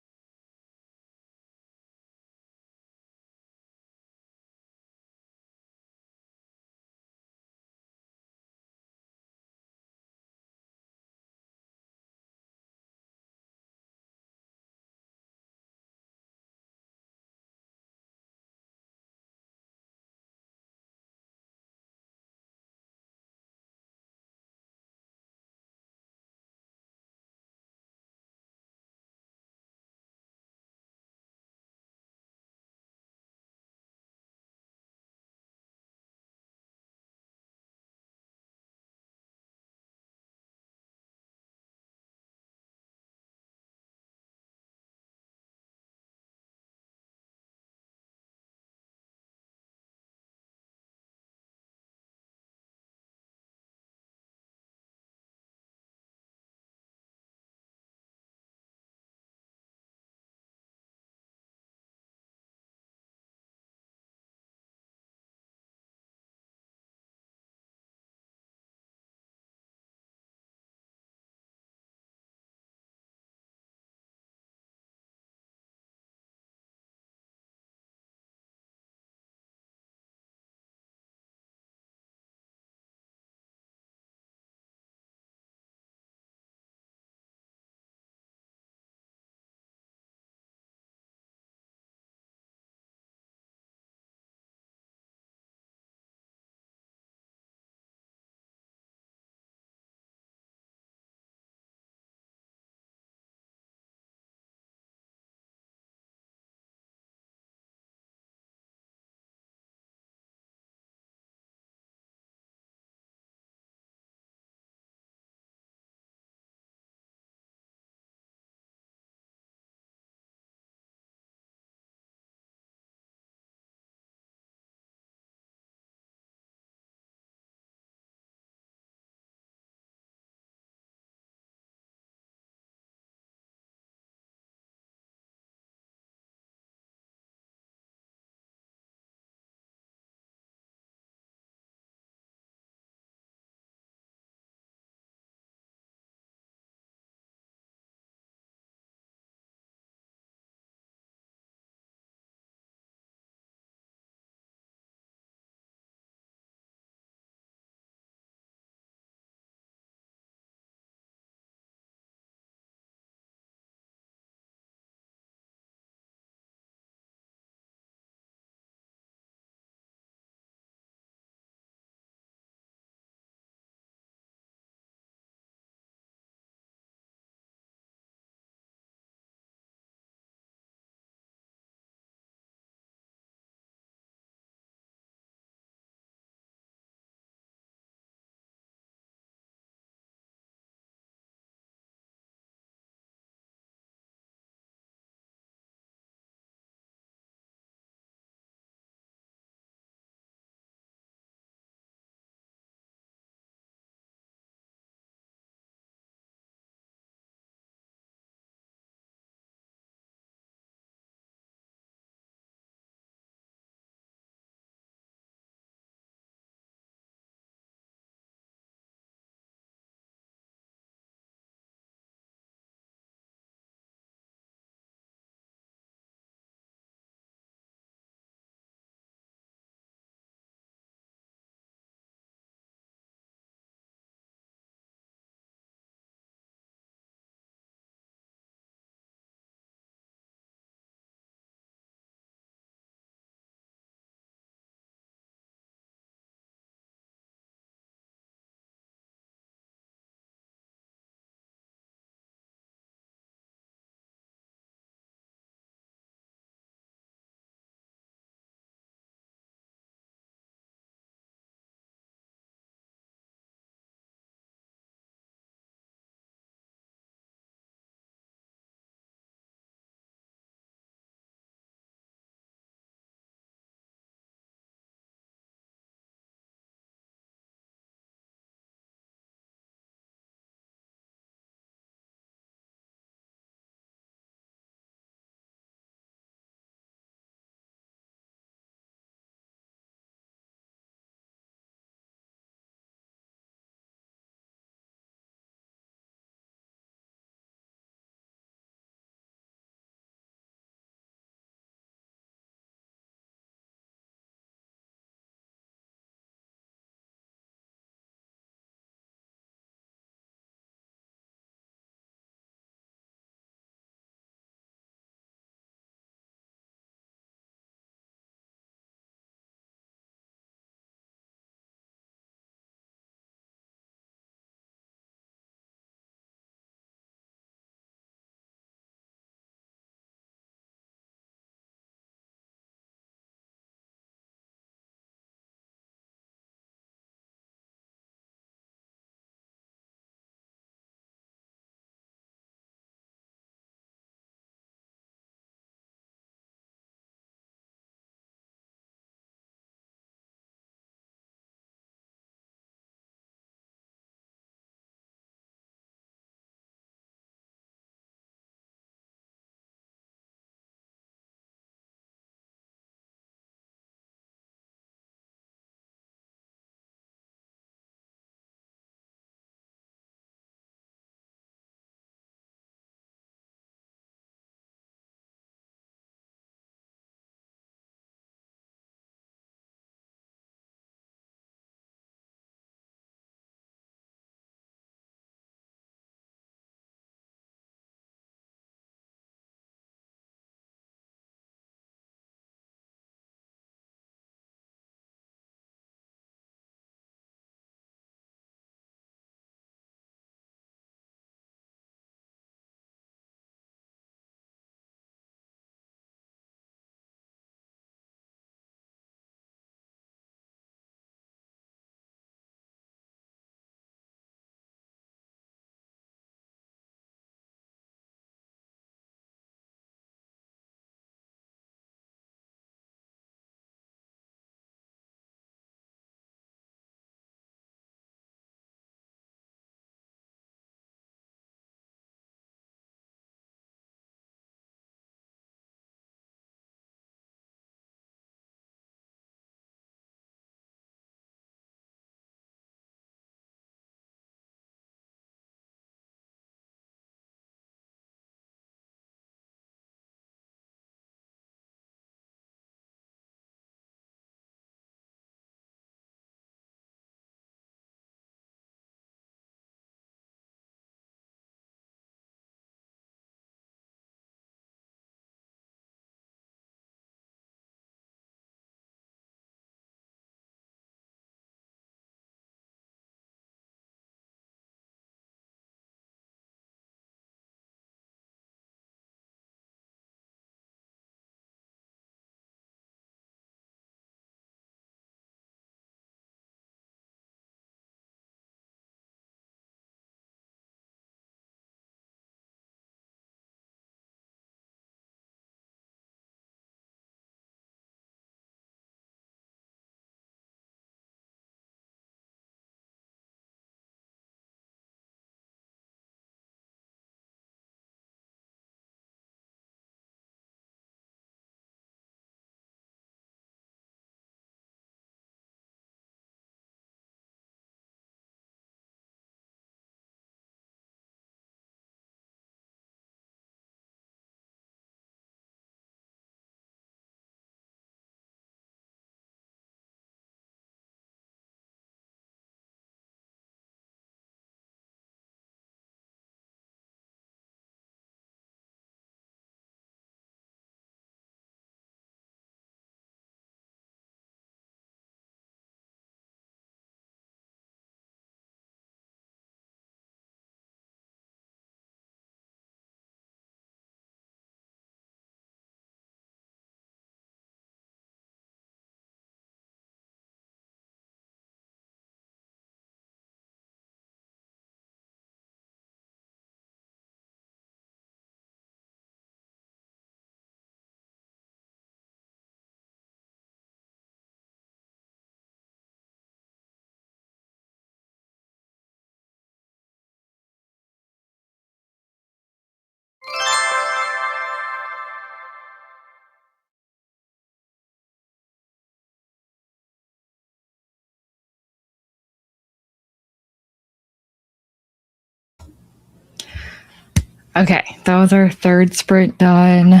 [SPEAKER 1] Okay, that was our third sprint done.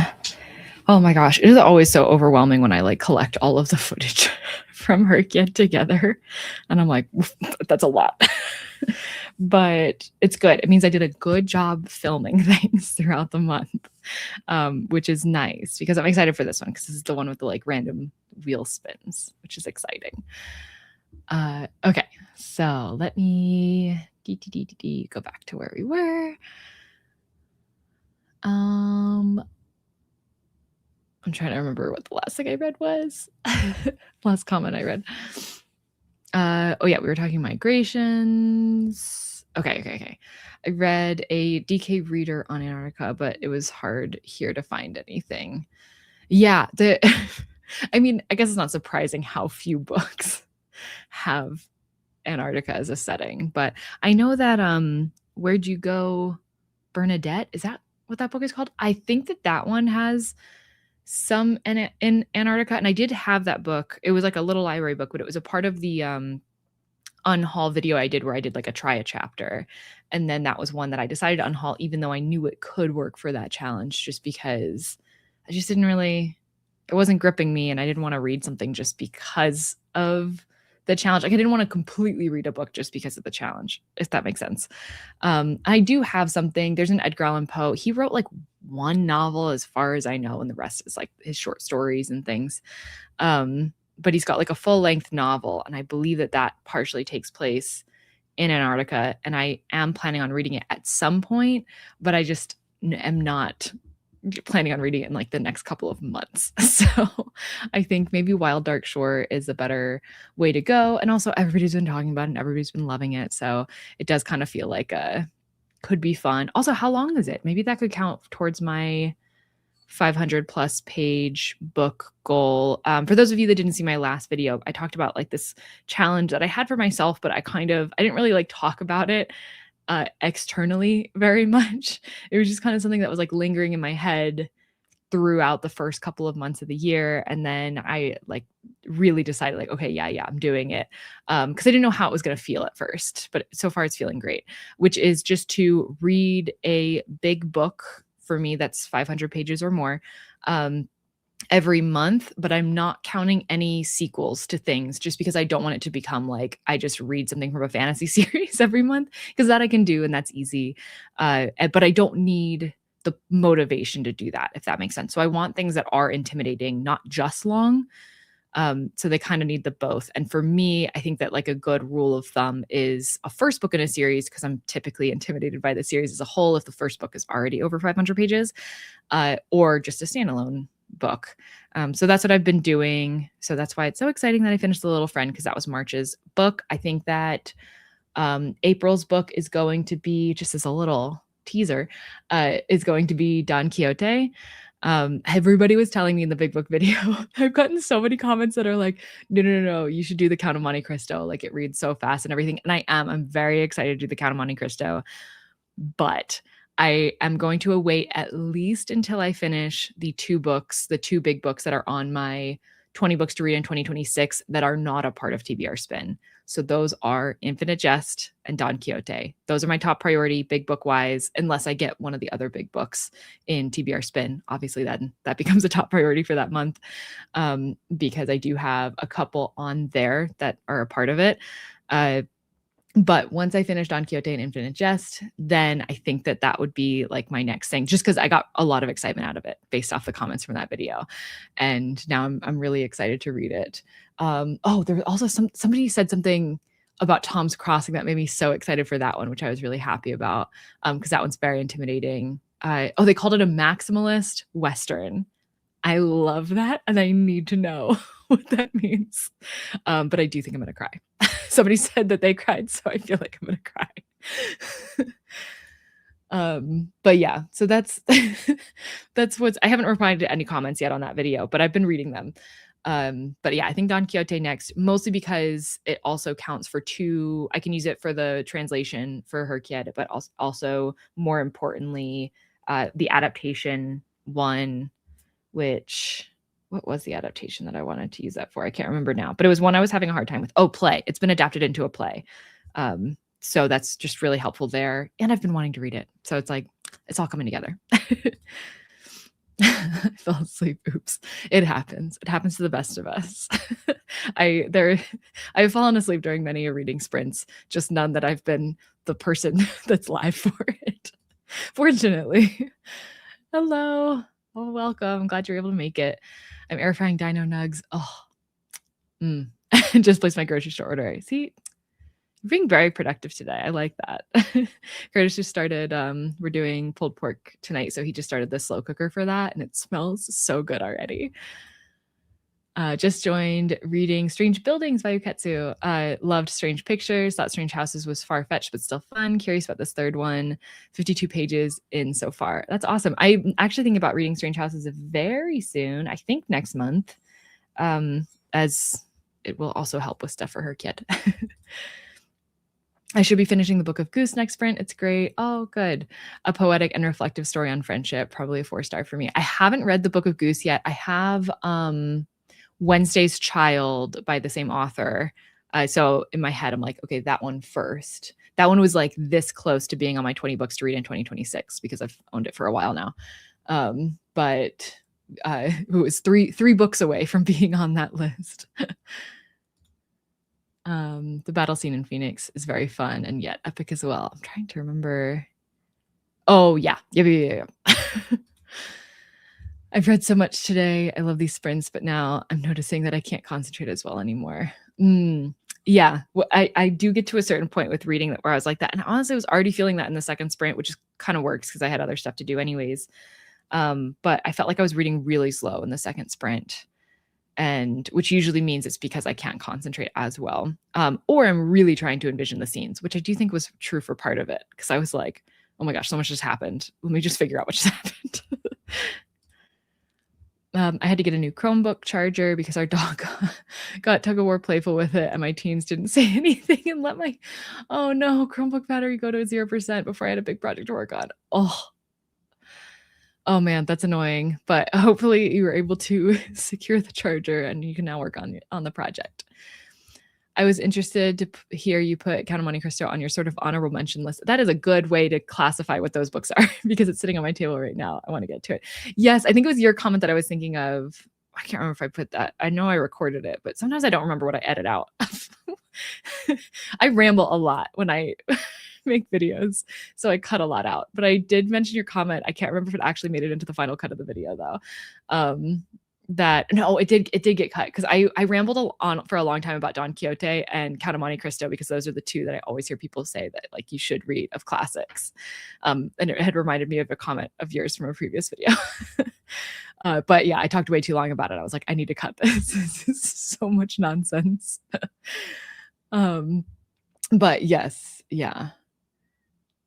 [SPEAKER 1] Oh my gosh, it is always so overwhelming when I like collect all of the footage from Herkia together. And I'm like, that's a lot. But it's good. It means I did a good job filming things throughout the month, which is nice because I'm excited for this one because this is the one with the like random wheel spins, which is exciting. Okay, so let me go back to where we were. I'm trying to remember what the last thing I read was. Last comment I read. Oh yeah, we were talking migrations. Okay. I read a DK reader on Antarctica, but it was hard here to find anything. Yeah, I mean, I guess it's not surprising how few books have Antarctica as a setting, but I know that Where'd You Go, Bernadette? Is that what that book is called? I think that one has some in Antarctica, and I did have that book. It was like a little library book, but it was a part of the unhaul video I did where I did like try a chapter. And then that was one that I decided to unhaul, even though I knew it could work for that challenge, just because I just didn't really, it wasn't gripping me, and I didn't want to read something just because of the challenge. Like I didn't want to completely read a book just because of the challenge, if that makes sense. I do have something. There's an Edgar Allan Poe. He wrote like one novel as far as I know, and the rest is like his short stories and things. But he's got like a full-length novel, and I believe that partially takes place in Antarctica, and I am planning on reading it at some point, but I just am not planning on reading it in like the next couple of months. So I think maybe Wild Dark Shore is a better way to go. And also everybody's been talking about it and everybody's been loving it. So it does kind of feel like could be fun. Also, how long is it? Maybe that could count towards my 500 plus page book goal. For those of you that didn't see my last video, I talked about like this challenge that I had for myself, but I didn't really like talk about it externally very much. It was just kind of something that was like lingering in my head throughout the first couple of months of the year. And then I like really decided like, okay, yeah, I'm doing it. Cause I didn't know how it was going to feel at first, but so far it's feeling great, which is just to read a big book for me that's 500 pages or more every month, but I'm not counting any sequels to things just because I don't want it to become like I just read something from a fantasy series every month, because that I can do and that's easy. But I don't need the motivation to do that, if that makes sense. So I want things that are intimidating, not just long. So they kind of need the both. And for me, I think that like a good rule of thumb is a first book in a series, because I'm typically intimidated by the series as a whole if the first book is already over 500 pages, or just a standalone book. So that's what I've been doing. So that's why it's so exciting that I finished The Little Friend, because that was March's book. I think that April's book is going to be, just as a little teaser, is going to be Don Quixote. Everybody was telling me in the big book video, I've gotten so many comments that are like, no, you should do the Count of Monte Cristo. Like it reads so fast and everything. And I'm very excited to do the Count of Monte Cristo, but I am going to await at least until I finish the two big books that are on my 20 books to read in 2026 that are not a part of TBR Spin. So those are Infinite Jest and Don Quixote. Those are my top priority big book wise, unless I get one of the other big books in TBR Spin. Obviously, then that becomes a top priority for that month, because I do have a couple on there that are a part of it. But once I finished Don Quixote and Infinite Jest, then I think that would be like my next thing, just because I got a lot of excitement out of it based off the comments from that video. And now I'm really excited to read it. There was also somebody said something about Tom's Crossing that made me so excited for that one, which I was really happy about, because that one's very intimidating. They called it a maximalist Western. I love that, and I need to know what that means. But I do think I'm gonna cry. Somebody said that they cried, so I feel like I'm gonna cry. But yeah, so that's I haven't replied to any comments yet on that video, but I've been reading them. But yeah, I think Don Quixote next, mostly because it also counts for two. I can use it for the translation for Herkia, but also more importantly, the adaptation one, what was the adaptation that I wanted to use that for? I can't remember now, but it was one I was having a hard time with. Play. It's been adapted into a play. So that's just really helpful there. And I've been wanting to read it. So it's like, It's all coming together. I fell asleep. Oops. It happens. It happens to the best of us. I've fallen asleep during many reading sprints, just none that I've been the person that's live for it. Fortunately. Hello. Oh, welcome. Glad you're able to make it. I'm air frying dino nugs. Oh, just placed my grocery store order. See, you're being very productive today. I like that. Curtis just started, we're doing pulled pork tonight, so he just started the slow cooker for that, and it smells so good already. Just joined reading Strange Buildings by Uketsu. Loved Strange Pictures. Thought Strange Houses was far-fetched, but still fun. Curious about this third one. 52 pages in so far. That's awesome. I'm actually thinking about reading Strange Houses very soon. I think next month, as it will also help with stuff for her kid. I should be finishing the Book of Goose next sprint. It's great. Oh, good. A poetic and reflective story on friendship. Probably a 4-star for me. I haven't read the Book of Goose yet. I have Wednesday's Child by the same author. So in my head, I'm like, okay, that one first. That one was like this close to being on my 20 books to read in 2026 because I've owned it for a while now. But it was three books away from being on that list. The battle scene in Phoenix is very fun and yet epic as well. I'm trying to remember. Oh, yeah. I've read so much today. I love these sprints, but now I'm noticing that I can't concentrate as well anymore. Yeah, well, I do get to a certain point with reading where I was like that. And honestly, I was already feeling that in the second sprint, which kind of works because I had other stuff to do anyways. But I felt like I was reading really slow in the second sprint. And which usually means it's because I can't concentrate as well. Or I'm really trying to envision the scenes, which I do think was true for part of it. Because I was like, oh my gosh, so much just happened. Let me just figure out what just happened. I had to get a new Chromebook charger because our dog got tug-of-war playful with it, and my teens didn't say anything and let my, oh no, Chromebook battery go to 0% before I had a big project to work on. Oh man, that's annoying. But hopefully you were able to secure the charger and you can now work on the project. I was interested to hear you put Count of Monte Cristo on your sort of honorable mention list. That is a good way to classify what those books are because it's sitting on my table right now. I want to get to it. Yes, I think it was your comment that I was thinking of. I can't remember if I put that. I know I recorded it, but sometimes I don't remember what I edit out. I ramble a lot when I make videos, so I cut a lot out. But I did mention your comment. I can't remember if it actually made it into the final cut of the video though. It did get cut because I rambled on for a long time about Don Quixote and Count of Monte Cristo because those are the two that I always hear people say that like you should read of classics. And it had reminded me of a comment of yours from a previous video. But yeah, I talked way too long about it. I was like, I need to cut this. This is so much nonsense. But yes, yeah.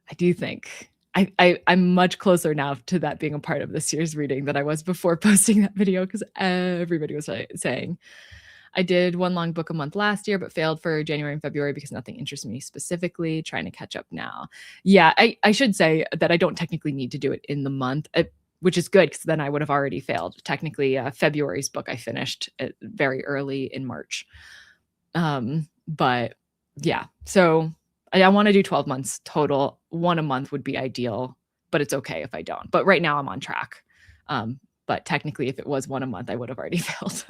[SPEAKER 1] I do think I'm much closer now to that being a part of this year's reading than I was before posting that video because everybody was saying. I did one long book a month last year, but failed for January and February because nothing interests me specifically. Trying to catch up now. Yeah, I should say that I don't technically need to do it in the month, which is good because then I would have already failed. Technically, February's book I finished very early in March. But yeah, so I want to do 12 months total. One a month would be ideal, but it's okay if I don't. But right now I'm on track. But technically, if it was one a month, I would have already failed.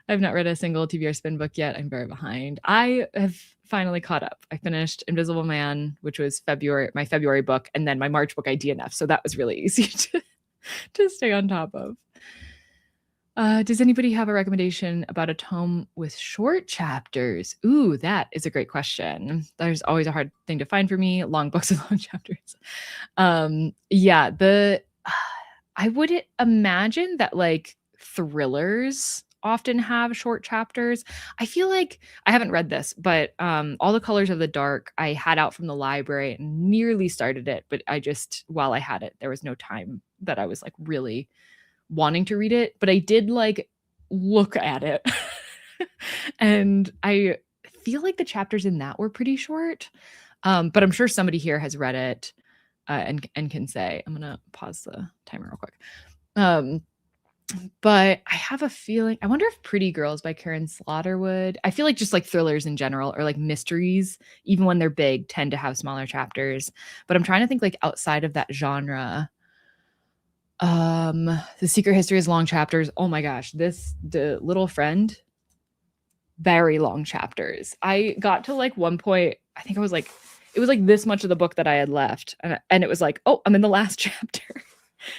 [SPEAKER 1] I've not read a single TBR Spin book yet. I'm very behind. I have finally caught up. I finished Invisible Man, which was my February book, and then my March book I DNF. So that was really easy to stay on top of. Does anybody have a recommendation about a tome with short chapters? Ooh, that is a great question. There's always a hard thing to find for me. Long books with long chapters. Yeah, I would imagine that like thrillers often have short chapters. I feel like I haven't read this, but All the Colors of the Dark I had out from the library and nearly started it, but while I had it, there was no time that I was like really wanting to read it, but I did like look at it and I feel like the chapters in that were pretty short. But I'm sure somebody here has read it and can say. I'm gonna pause the timer real quick. But I have a feeling, I wonder if Pretty Girls by Karen Slaughterwood, I feel like just like thrillers in general or like mysteries, even when they're big, tend to have smaller chapters. But I'm trying to think like outside of that genre. The Secret History is long chapters. Oh my gosh, The Little Friend, very long chapters. I got to like one point, I think I was like, it was like this much of the book that I had left. And it was like, oh, I'm in the last chapter.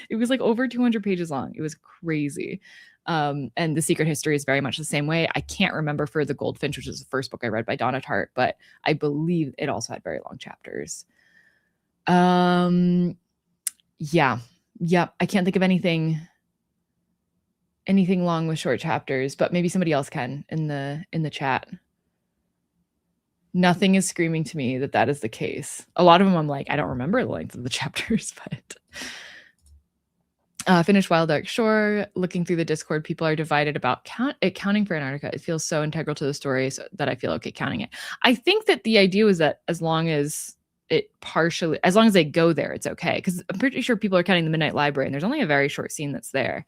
[SPEAKER 1] It was like over 200 pages long. It was crazy. And The Secret History is very much the same way. I can't remember for The Goldfinch, which is the first book I read by Donna Tartt, but I believe it also had very long chapters. Yeah. Yep. I can't think of anything long with short chapters, but maybe somebody else can in the chat. Nothing is screaming to me that that is the case. A lot of them I'm like, I don't remember the length of the chapters, but finished Wild Dark Shore. Looking through the Discord, people are divided about counting for Antarctica. It feels so integral to the story that I feel okay counting it. I think that the idea was that as long as they go there, it's okay. Because I'm pretty sure people are counting the Midnight Library, and there's only a very short scene that's there.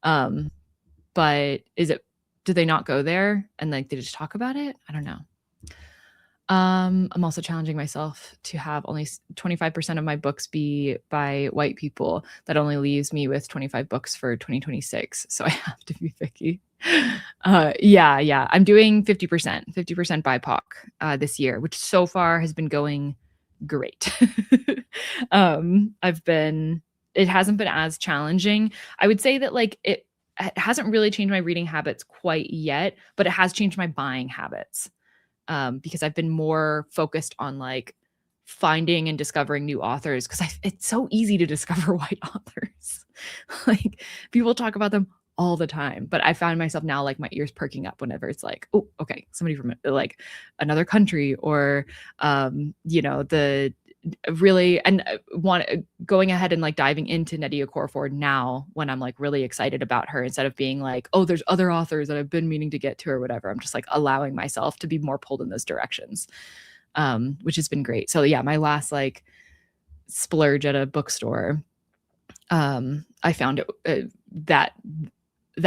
[SPEAKER 1] But do they not go there and like they just talk about it? I don't know. I'm also challenging myself to have only 25% of my books be by white people. That only leaves me with 25 books for 2026. So I have to be picky. Yeah. I'm doing 50% BIPOC this year, which so far has been going great. It hasn't been as challenging. I would say that like it hasn't really changed my reading habits quite yet, but it has changed my buying habits. Because I've been more focused on like finding and discovering new authors because it's so easy to discover white authors. Like people talk about them all the time, but I found myself now like my ears perking up whenever it's like, oh, okay, somebody from like another country or the really and going ahead and like diving into Nnedi Okorafor now when I'm like really excited about her instead of being like, oh, there's other authors that I've been meaning to get to or whatever. I'm just like allowing myself to be more pulled in those directions, which has been great. So yeah, my last like splurge at a bookstore, I found it that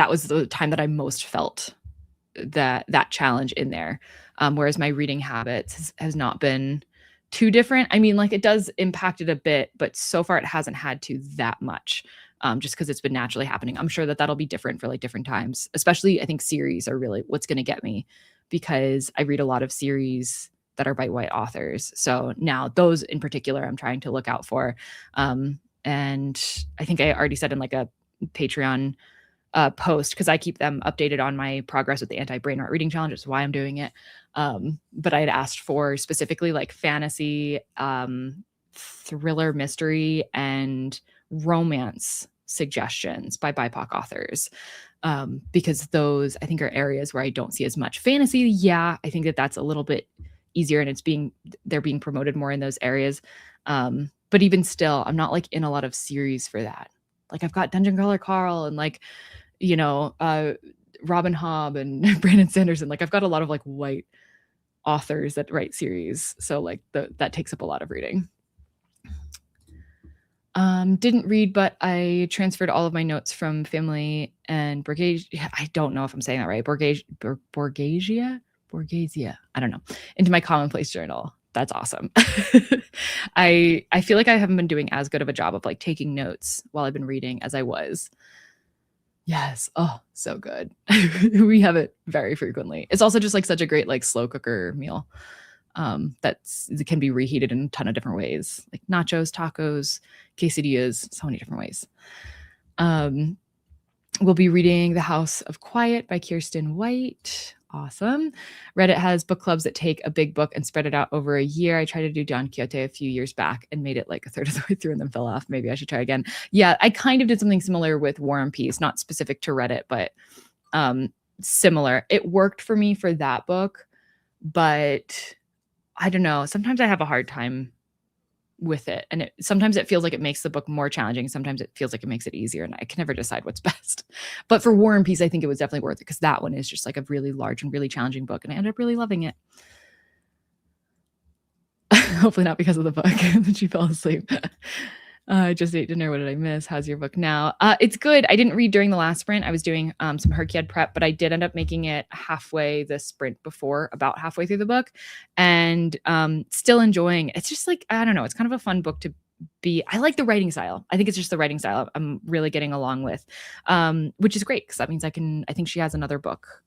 [SPEAKER 1] was the time that I most felt that challenge in there. Whereas my reading habits has not been too different. I mean, like it does impact it a bit, but so far it hasn't had to that much, just because it's been naturally happening. I'm sure that that'll be different for like different times, especially I think series are really what's going to get me because I read a lot of series that are by white authors. So now those in particular, I'm trying to look out for. And I think I already said in like a Patreon post because I keep them updated on my progress with the anti-brain rot reading challenge. It's why I'm doing it. But I had asked for specifically like fantasy, thriller, mystery, and romance suggestions by BIPOC authors. Because those I think are areas where I don't see as much fantasy. Yeah, I think that that's a little bit easier and they're being promoted more in those areas. But even still, I'm not like in a lot of series for that. Like I've got Dungeon Crawler Carl and like Robin Hobb and Brandon Sanderson. Like I've got a lot of like white authors that write series. So like that takes up a lot of reading. Didn't read, but I transferred all of my notes from family and Borghesia. I don't know if I'm saying that right. Borghesia. I don't know. Into my commonplace journal. That's awesome. I feel like I haven't been doing as good of a job of like taking notes while I've been reading as I was. Yes. Oh, so good. We have it very frequently. It's also just like such a great like slow cooker meal. That can be reheated in a ton of different ways, like nachos, tacos, quesadillas, so many different ways. We'll be reading The House of Quiet by Kirsten White. Awesome. Reddit has book clubs that take a big book and spread it out over a year. I tried to do Don Quixote a few years back and made it like a third of the way through and then fell off. Maybe I should try again. Yeah, I kind of did something similar with War and Peace, not specific to Reddit, but similar. It worked for me for that book, but I don't know. Sometimes I have a hard time with it. And sometimes it feels like it makes the book more challenging. Sometimes it feels like it makes it easier. And I can never decide what's best. But for War and Peace, I think it was definitely worth it because that one is just like a really large and really challenging book. And I ended up really loving it. Hopefully not because of the book. Then she fell asleep. Just ate dinner. What did I miss? How's your book now? It's good. I didn't read during the last sprint. I was doing some Herculean prep, but I did end up making it halfway the sprint before, about halfway through the book, and still enjoying. It's just like, I don't know. It's kind of a fun book to be. I like the writing style. I think it's just the writing style I'm really getting along with, which is great because that means I think she has another book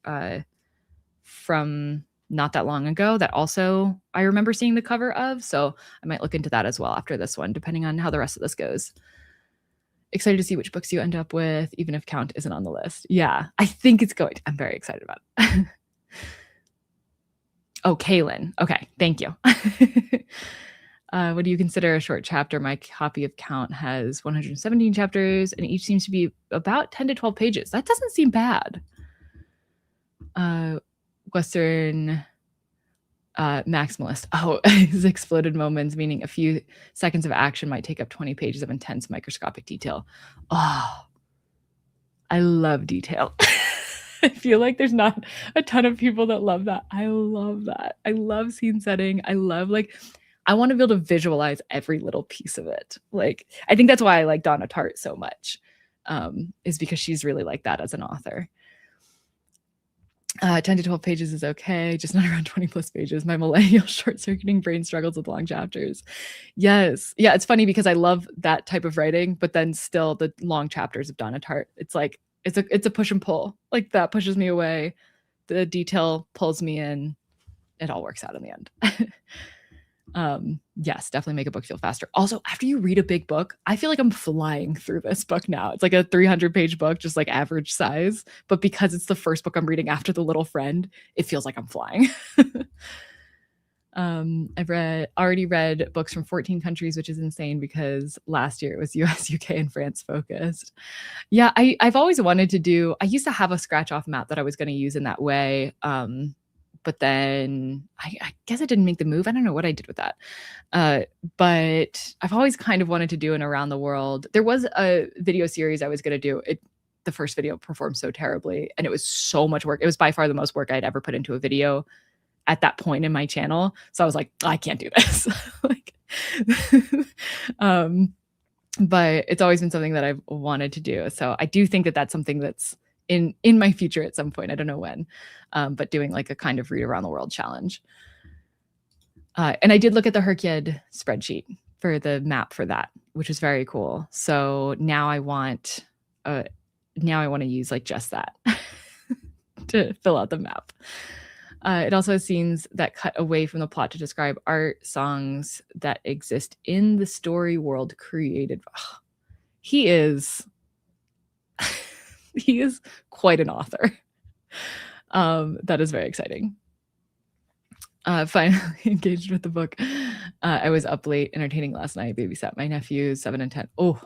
[SPEAKER 1] from not that long ago that also I remember seeing the cover of. So I might look into that as well after this one, depending on how the rest of this goes. Excited to see which books you end up with, even if Count isn't on the list. Yeah, I think it's going. I'm very excited about it. Oh, Kaylin. Okay, thank you. What do you consider a short chapter? My copy of Count has 117 chapters, and each seems to be about 10 to 12 pages. That doesn't seem bad. Western maximalist. Oh, his exploded moments, meaning a few seconds of action might take up 20 pages of intense microscopic detail. Oh, I love detail. I feel like there's not a ton of people that love that. I love that. I love scene setting. I love, like, I want to be able to visualize every little piece of it. Like, I think that's why I like Donna Tartt so much, is because she's really like that as an author. 10 to 12 pages is okay, just not around 20 plus pages. My millennial short-circuiting brain struggles with long chapters. Yes. Yeah, it's funny because I love that type of writing, but then still the long chapters of Donna Tartt, it's like, it's a push and pull. Like, that pushes me away. The detail pulls me in. It all works out in the end. Yes, definitely make a book feel faster. Also, after you read a big book, I feel like I'm flying through this book now. It's like a 300-page book, just like average size, but because it's the first book I'm reading after The Little Friend, it feels like I'm flying. I've already read books from 14 countries, which is insane because last year it was US, UK, and France focused. Yeah, I've always wanted to do, I used to have a scratch off map that I was going to use in that way. But then I guess I didn't make the move. I don't know what I did with that. But I've always kind of wanted to do an around the world. There was a video series I was going to do. The first video performed so terribly, and it was so much work. It was by far the most work I'd ever put into a video at that point in my channel. So I was like, I can't do this. Like, but it's always been something that I've wanted to do. So I do think that that's something that's in my future at some point. I don't know when, but doing like a kind of read around the world challenge. And I did look at the Herculean spreadsheet for the map for that, which is very cool. So now I want to use like just that to fill out the map. It also has scenes that cut away from the plot to describe art, songs that exist in the story world created. Oh, he is quite an author. That is very exciting. Finally engaged with the book. I was up late entertaining last night, babysat my nephews 7 and 10. Oh,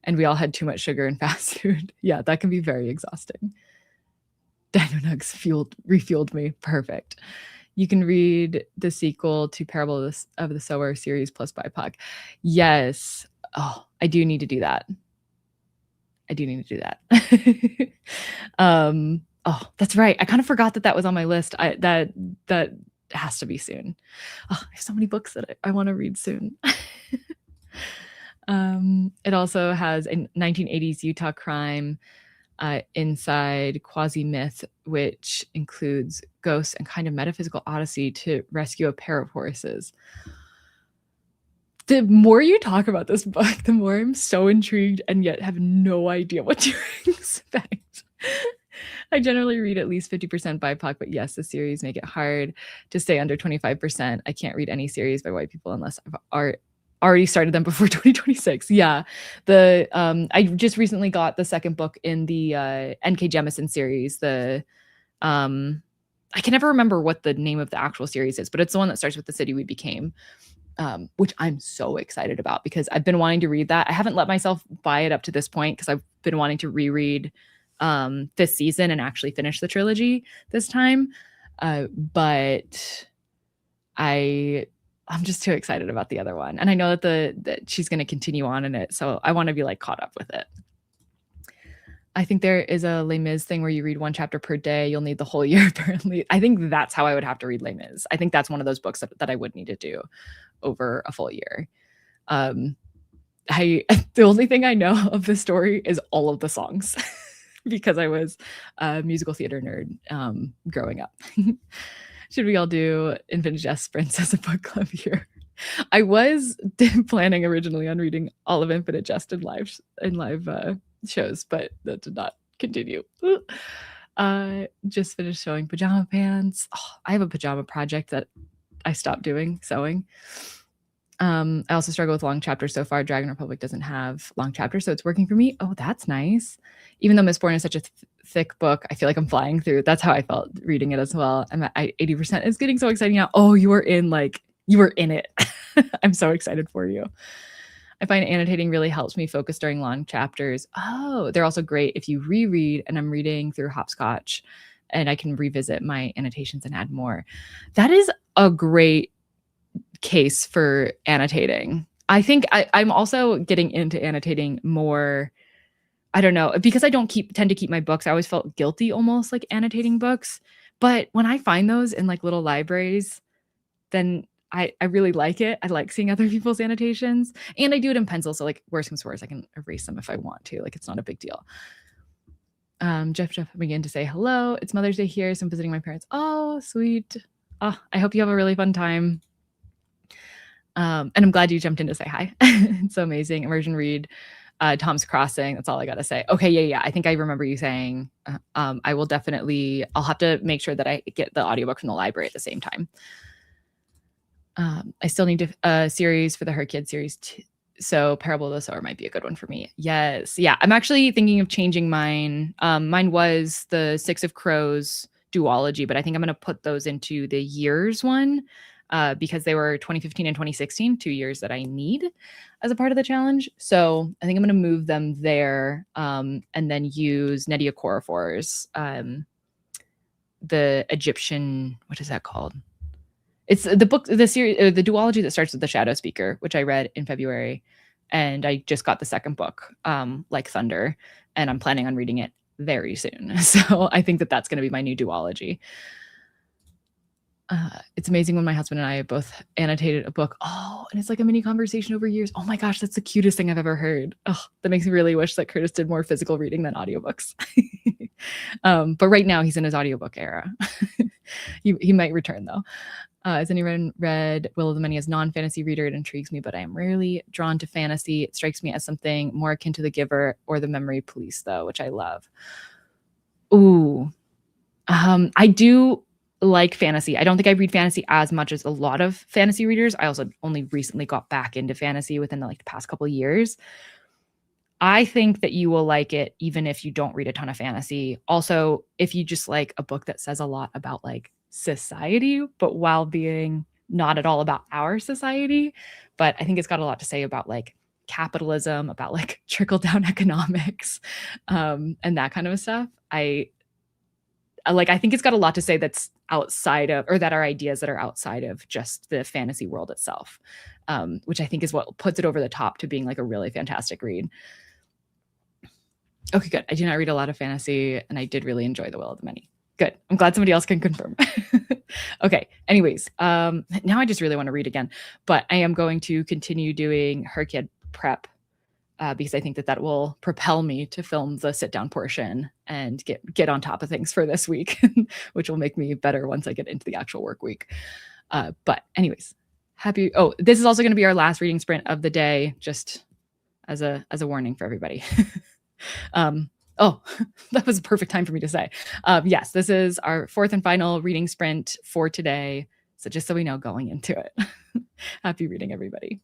[SPEAKER 1] and we all had too much sugar and fast food. Yeah, that can be very exhausting. Dino Nugs refueled me. Perfect. You can read the sequel to Parable of the Sower series plus BIPOC. Yes. Oh, I do need to do that. Oh, that's right. I kind of forgot that was on my list. That has to be soon. Oh, I have so many books that I want to read soon. It also has a 1980s Utah crime inside quasi-myth, which includes ghosts and kind of metaphysical odyssey to rescue a pair of horses. The more you talk about this book, the more I'm so intrigued and yet have no idea what to expect. I generally read at least 50% BIPOC, but yes, the series make it hard to stay under 25%. I can't read any series by white people unless I've already started them before 2026. Yeah. I just recently got the second book in the N.K. Jemisin series. I can never remember what the name of the actual series is, but it's the one that starts with The City We Became, which I'm so excited about because I've been wanting to read that. I haven't let myself buy it up to this point because I've been wanting to reread this season and actually finish the trilogy this time. But I'm just too excited about the other one. And I know that she's going to continue on in it. So I want to be like caught up with it. I think there is a Les Mis thing where you read one chapter per day. You'll need the whole year, apparently. I think that's how I would have to read Les Mis. I think that's one of those books that I would need to do over a full year. I the only thing I know of the story is all of the songs because I was a musical theater nerd, growing up. Should we all do Infinite Jest Sprints as a book club here? I was planning originally on reading all of Infinite Jest in live shows, but that did not continue. Just finished sewing pajama pants. Oh, I have a pajama project that I stopped doing sewing. I also struggle with long chapters so far. Dragon Republic doesn't have long chapters, so it's working for me. Oh, that's nice. Even though Mistborn is such a thick book, I feel like I'm flying through. That's how I felt reading it as well. I'm at 80%. It's getting so exciting now. Oh, you were in it. I'm so excited for you. I find annotating really helps me focus during long chapters. Oh, they're also great if you reread, and I'm reading through Hopscotch, and I can revisit my annotations and add more. That is a great case for annotating. I think I'm also getting into annotating more. I don't know, because I don't tend to keep my books. I always felt guilty almost like annotating books. But when I find those in like little libraries, then I really like it. I like seeing other people's annotations, and I do it in pencil. So like worst comes to worst, I can erase them if I want to. Like it's not a big deal. Jeff began to say hello. It's Mother's Day here, so I'm visiting my parents. Oh, sweet. Oh, I hope you have a really fun time. And I'm glad you jumped in to say hi. It's so amazing. Immersion read, Tom's Crossing. That's all I got to say. Okay. Yeah. I think I remember you saying, I'll have to make sure that I get the audiobook from the library at the same time. I still need a series for the Her Kid series too. So Parable of the Sower might be a good one for me. Yes. Yeah. I'm actually thinking of changing mine. Mine was the Six of Crows duology, but I think I'm going to put those into the years one, because they were 2015 and 2016, 2 years that I need as a part of the challenge. So I think I'm going to move them there, and then use Nnedi Okorafor's, the Egyptian, what is that called? It's the book, the series, the duology that starts with the Shadow Speaker, which I read in February, and I just got the second book, Like Thunder, and I'm planning on reading it very soon. So I think that that's going to be my new duology. It's amazing when my husband and I both annotated a book. Oh, and it's like a mini conversation over years. Oh my gosh, that's the cutest thing I've ever heard. Oh, that makes me really wish that Curtis did more physical reading than audiobooks. But right now he's in his audiobook era. He might return though. Has anyone read Will of the Many as non-fantasy reader? It intrigues me, but I am rarely drawn to fantasy. It strikes me as something more akin to The Giver or The Memory Police, though, which I love. Ooh, I do like fantasy. I don't think I read fantasy as much as a lot of fantasy readers. I also only recently got back into fantasy within the past couple of years. I think that you will like it even if you don't read a ton of fantasy. Also, if you just like a book that says a lot about like society, but while being not at all about our society. But I think it's got a lot to say about like capitalism, about like trickle down economics, and that kind of stuff. I think it's got a lot to say that's outside of, or that are ideas that are outside of just the fantasy world itself, which I think is what puts it over the top to being like a really fantastic read. Okay, good. I do not read a lot of fantasy, and I did really enjoy The Will of the Many. Good. I'm glad somebody else can confirm. Okay. Anyways, now I just really want to read again, but I am going to continue doing Her Kid prep, because I think that will propel me to film the sit down portion and get on top of things for this week, which will make me better once I get into the actual work week. But anyways, this is also going to be our last reading sprint of the day, just as a warning for everybody. That was a perfect time for me to say. Yes, this is our fourth and final reading sprint for today. So just so we know going into it. Happy reading, everybody.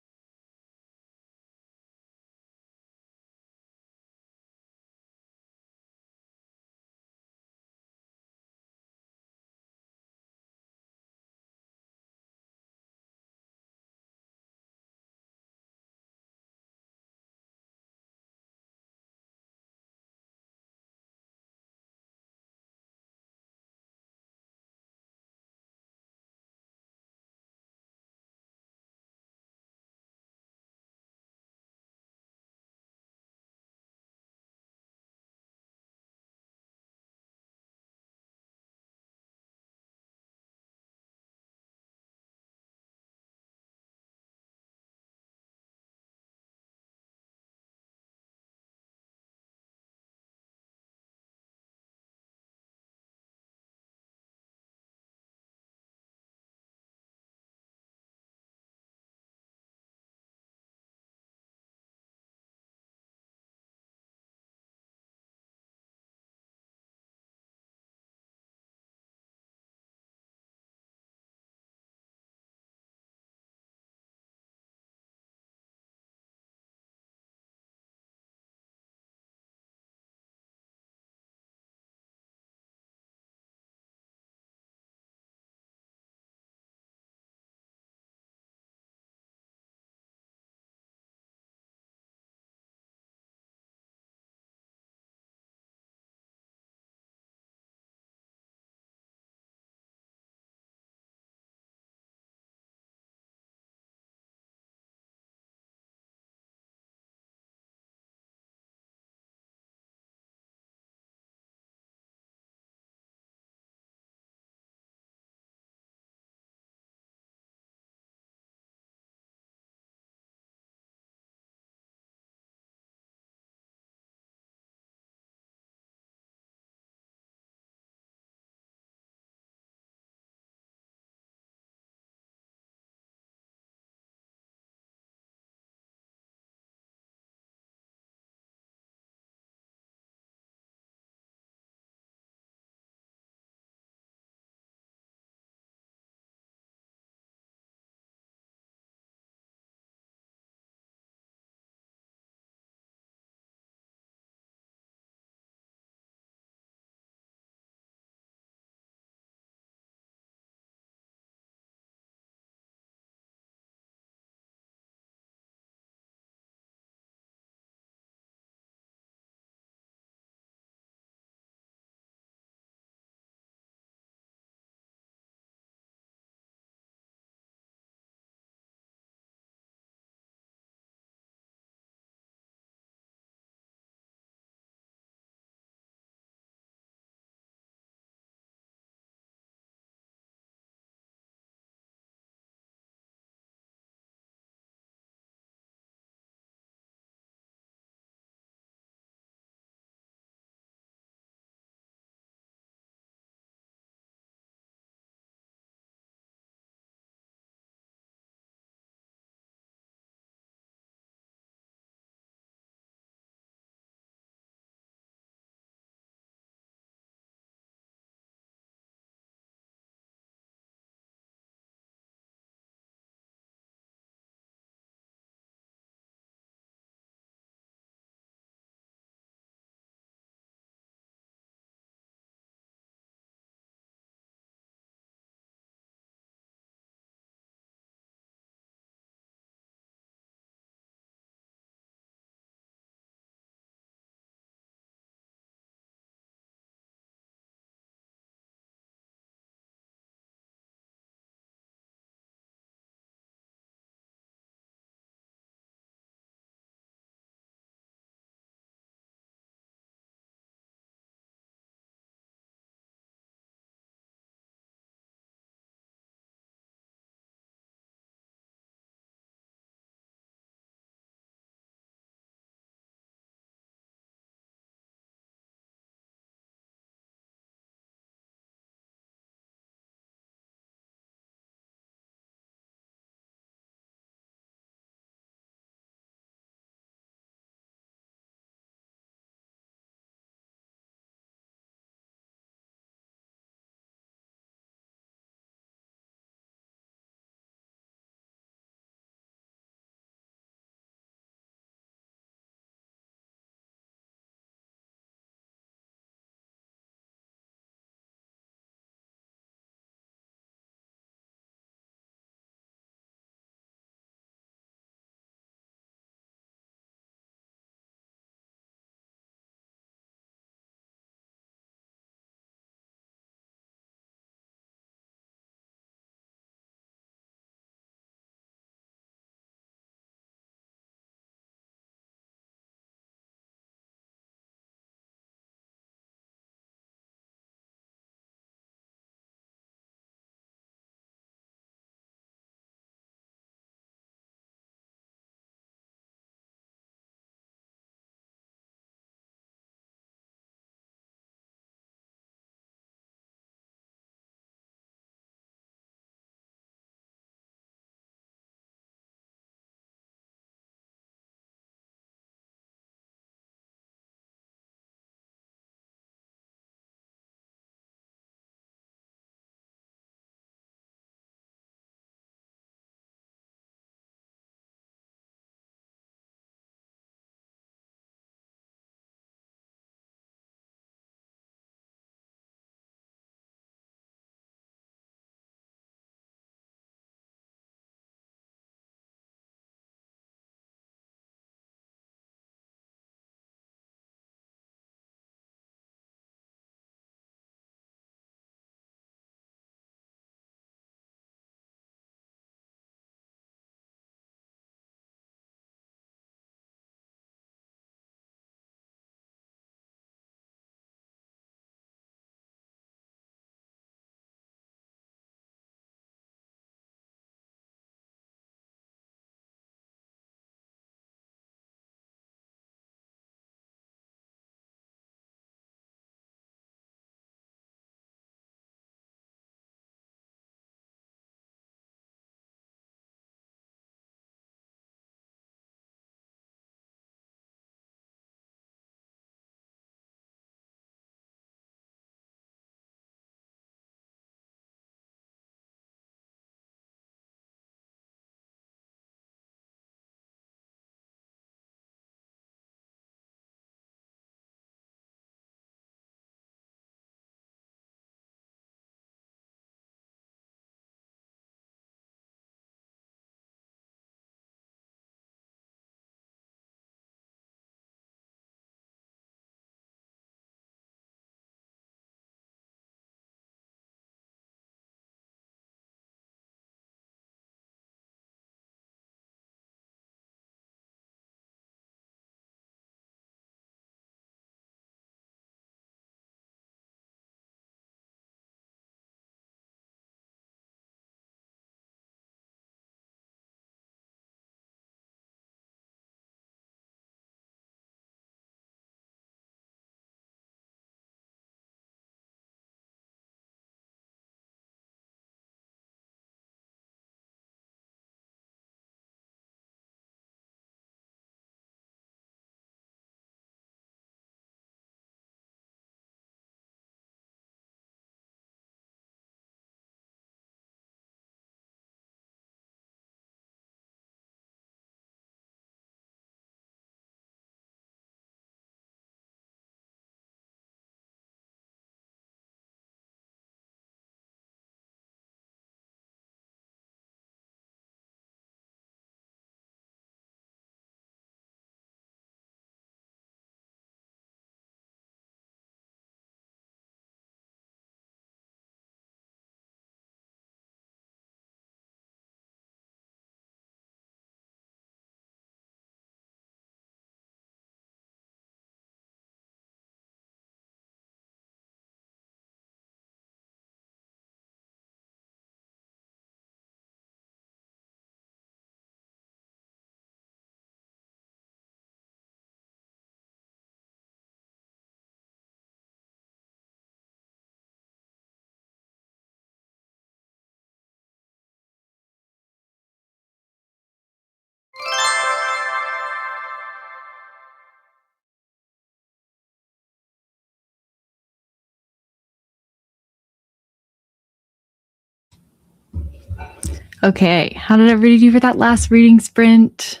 [SPEAKER 1] Okay, how did everybody do for that last reading sprint?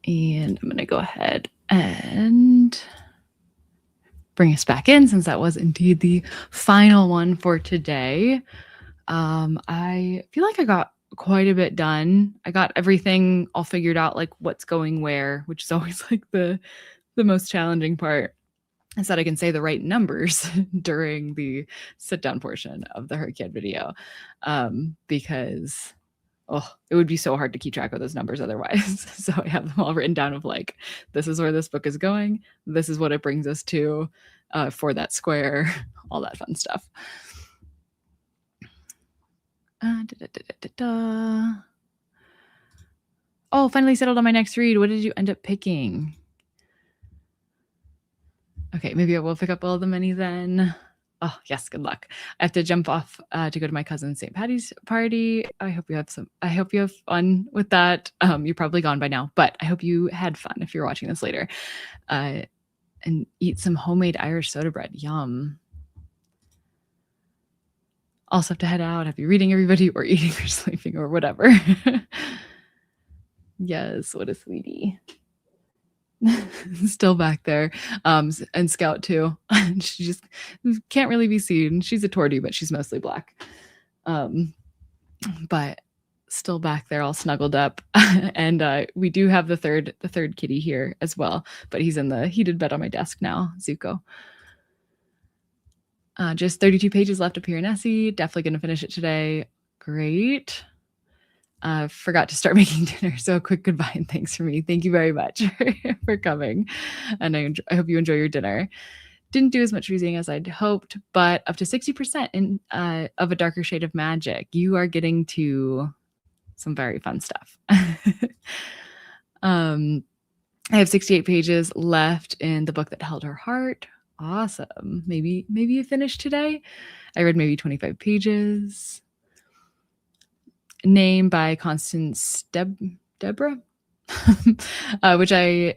[SPEAKER 1] And I'm going to go ahead and bring us back in, since that was indeed the final one for today. I feel like I got quite a bit done. I got everything all figured out, like what's going where, which is always like the most challenging part, is that I can say the right numbers during the sit down portion of the Herkid video, because it would be so hard to keep track of those numbers otherwise. So I have them all written down of like, this is where this book is going. This is what it brings us to for that square, all that fun stuff. Oh, finally settled on my next read. What did you end up picking? Okay, maybe I will pick up all the mini then. Oh, yes, good luck. I have to jump off to go to my cousin's St. Patty's party. I hope you have fun with that. You're probably gone by now, but I hope you had fun if you're watching this later. And eat some homemade Irish soda bread. Yum. Also have to head out. Happy reading, everybody, or eating or sleeping or whatever. Yes, what a sweetie. Still back there. And Scout too. She just can't really be seen. She's a tortie, but she's mostly black. But still back there, all snuggled up. And we do have the third kitty here as well, but he's in the heated bed on my desk now, Zuko. Just 32 pages left of Piranesi. Definitely going to finish it today. Great. Forgot to start making dinner, so a quick goodbye and thanks for me. Thank you very much for coming, and I hope you enjoy your dinner. Didn't do as much reading as I'd hoped, but up to 60% in of A Darker Shade of Magic. You are getting to some very fun stuff. I have 68 pages left in The Book That Held Her Heart. Awesome. Maybe you finished today. I read maybe 25 pages. Name by Constance Deborah, which I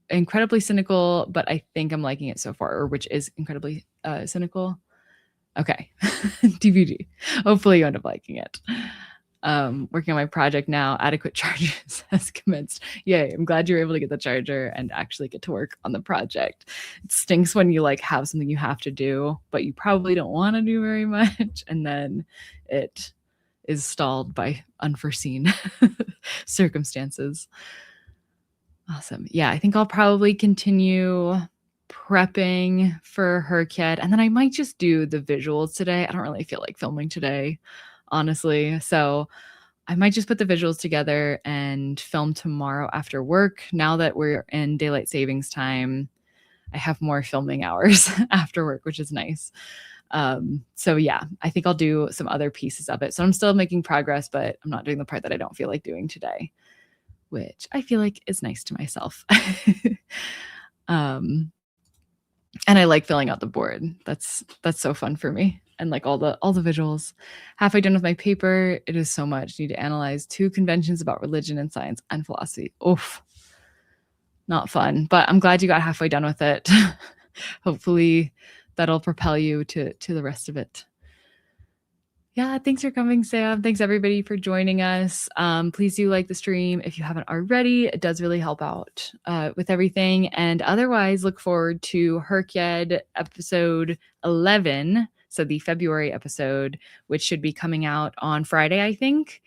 [SPEAKER 1] incredibly cynical, but I think I'm liking it so far, or which is incredibly cynical. Okay. DVD. Hopefully you end up liking it. Working on my project now. Adequate Charges has commenced. Yay, I'm glad you're able to get the charger and actually get to work on the project. It stinks when you like have something you have to do, but you probably don't want to do very much, and then it is stalled by unforeseen circumstances. Awesome. Yeah, I think I'll probably continue prepping for Herkid, and then I might just do the visuals today. I don't really feel like filming today, honestly. So I might just put the visuals together and film tomorrow after work. Now that we're in daylight savings time, I have more filming hours after work, which is nice. So yeah, I think I'll do some other pieces of it. So I'm still making progress, but I'm not doing the part that I don't feel like doing today, which I feel like is nice to myself. And I like filling out the board. That's so fun for me. And like all the visuals. Halfway done with my paper. It is so much. Need to analyze 2 conventions about religion and science and philosophy. Oof. Not fun, but I'm glad you got halfway done with it. Hopefully that'll propel you to the rest of it. Yeah, thanks for coming, Sam. Thanks everybody for joining us. Please do like the stream if you haven't already. It does really help out with everything. And otherwise, look forward to Herkid episode 11, so the February episode, which should be coming out on Friday, I think.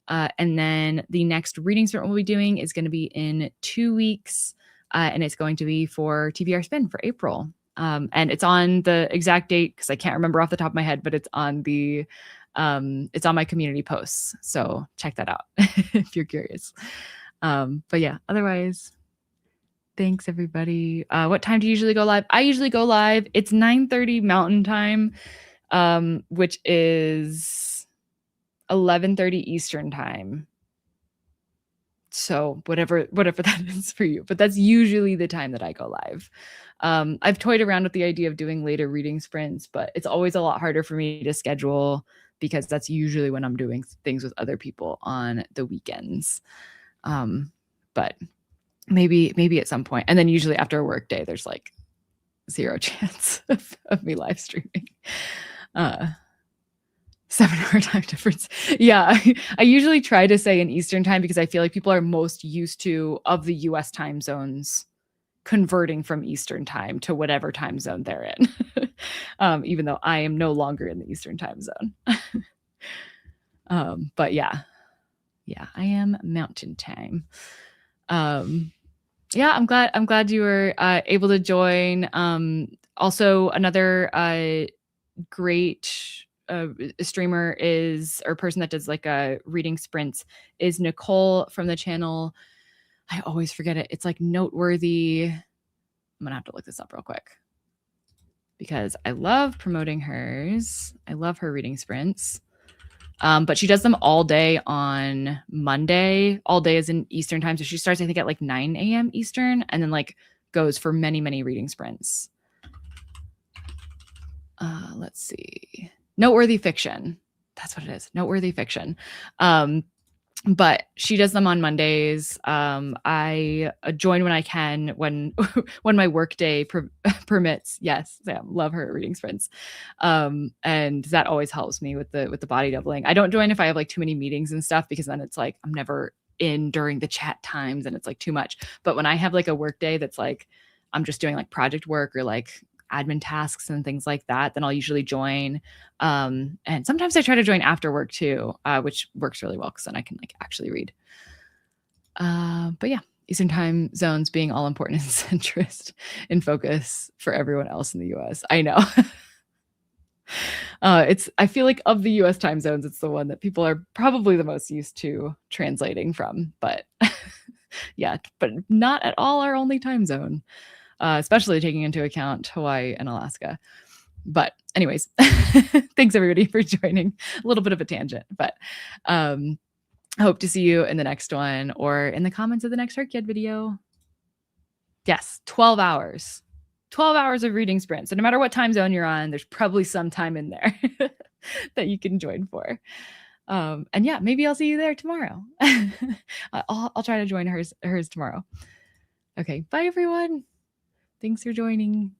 [SPEAKER 1] And then the next reading sprint we'll be doing is going to be in 2 weeks, and it's going to be for TBR Spin for April. And it's on the exact date because I can't remember off the top of my head, but it's on my community posts. So check that out if you're curious. But yeah, otherwise, thanks everybody. What time do you usually go live? I usually go live. It's 9:30 Mountain Time, which is 11:30 Eastern Time. So whatever that is for you, but that's usually the time that I go live. I've toyed around with the idea of doing later reading sprints, but it's always a lot harder for me to schedule because that's usually when I'm doing things with other people on the weekends. But maybe at some point. And then usually after a work day, there's like 0 chance of me live streaming. 7-hour time difference. Yeah, I usually try to say in Eastern time because I feel like people are most used to of the US time zones converting from Eastern time to whatever time zone they're in. Even though I am no longer in the Eastern time zone. But yeah, I am Mountain Time. Yeah, I'm glad you were able to join. Also, another great streamer is, or person that does like reading sprints, is Nicole from the channel. I always forget it. It's like Noteworthy. I'm gonna have to look this up real quick because I love promoting hers. I love her reading sprints. But she does them all day on Monday. All day is in Eastern time. So she starts, I think, at like 9 a.m. Eastern and then like goes for many, many reading sprints. Let's see. Noteworthy Fiction. That's what it is. Noteworthy Fiction. But she does them on Mondays. I join when I can, when when my workday permits. Yes, Sam, love her reading sprints, and that always helps me with the body doubling. I don't join if I have like too many meetings and stuff because then it's like I'm never in during the chat times and it's like too much. But when I have like a workday that's like I'm just doing like project work or like admin tasks and things like that, then I'll usually join. And sometimes I try to join after work too, which works really well because then I can like actually read. But yeah, Eastern time zones being all important and centrist in focus for everyone else in the US. I know. I feel like of the US time zones, it's the one that people are probably the most used to translating from, but yeah, but not at all our only time zone. Especially taking into account Hawaii and Alaska. But anyways, thanks everybody for joining. A little bit of a tangent, but I hope to see you in the next one or in the comments of the next Herkyed video. Yes, 12 hours. 12 hours of reading sprints. So no matter what time zone you're on, there's probably some time in there that you can join for. And yeah, maybe I'll see you there tomorrow. I'll try to join hers tomorrow. Okay, bye everyone. Thanks for joining.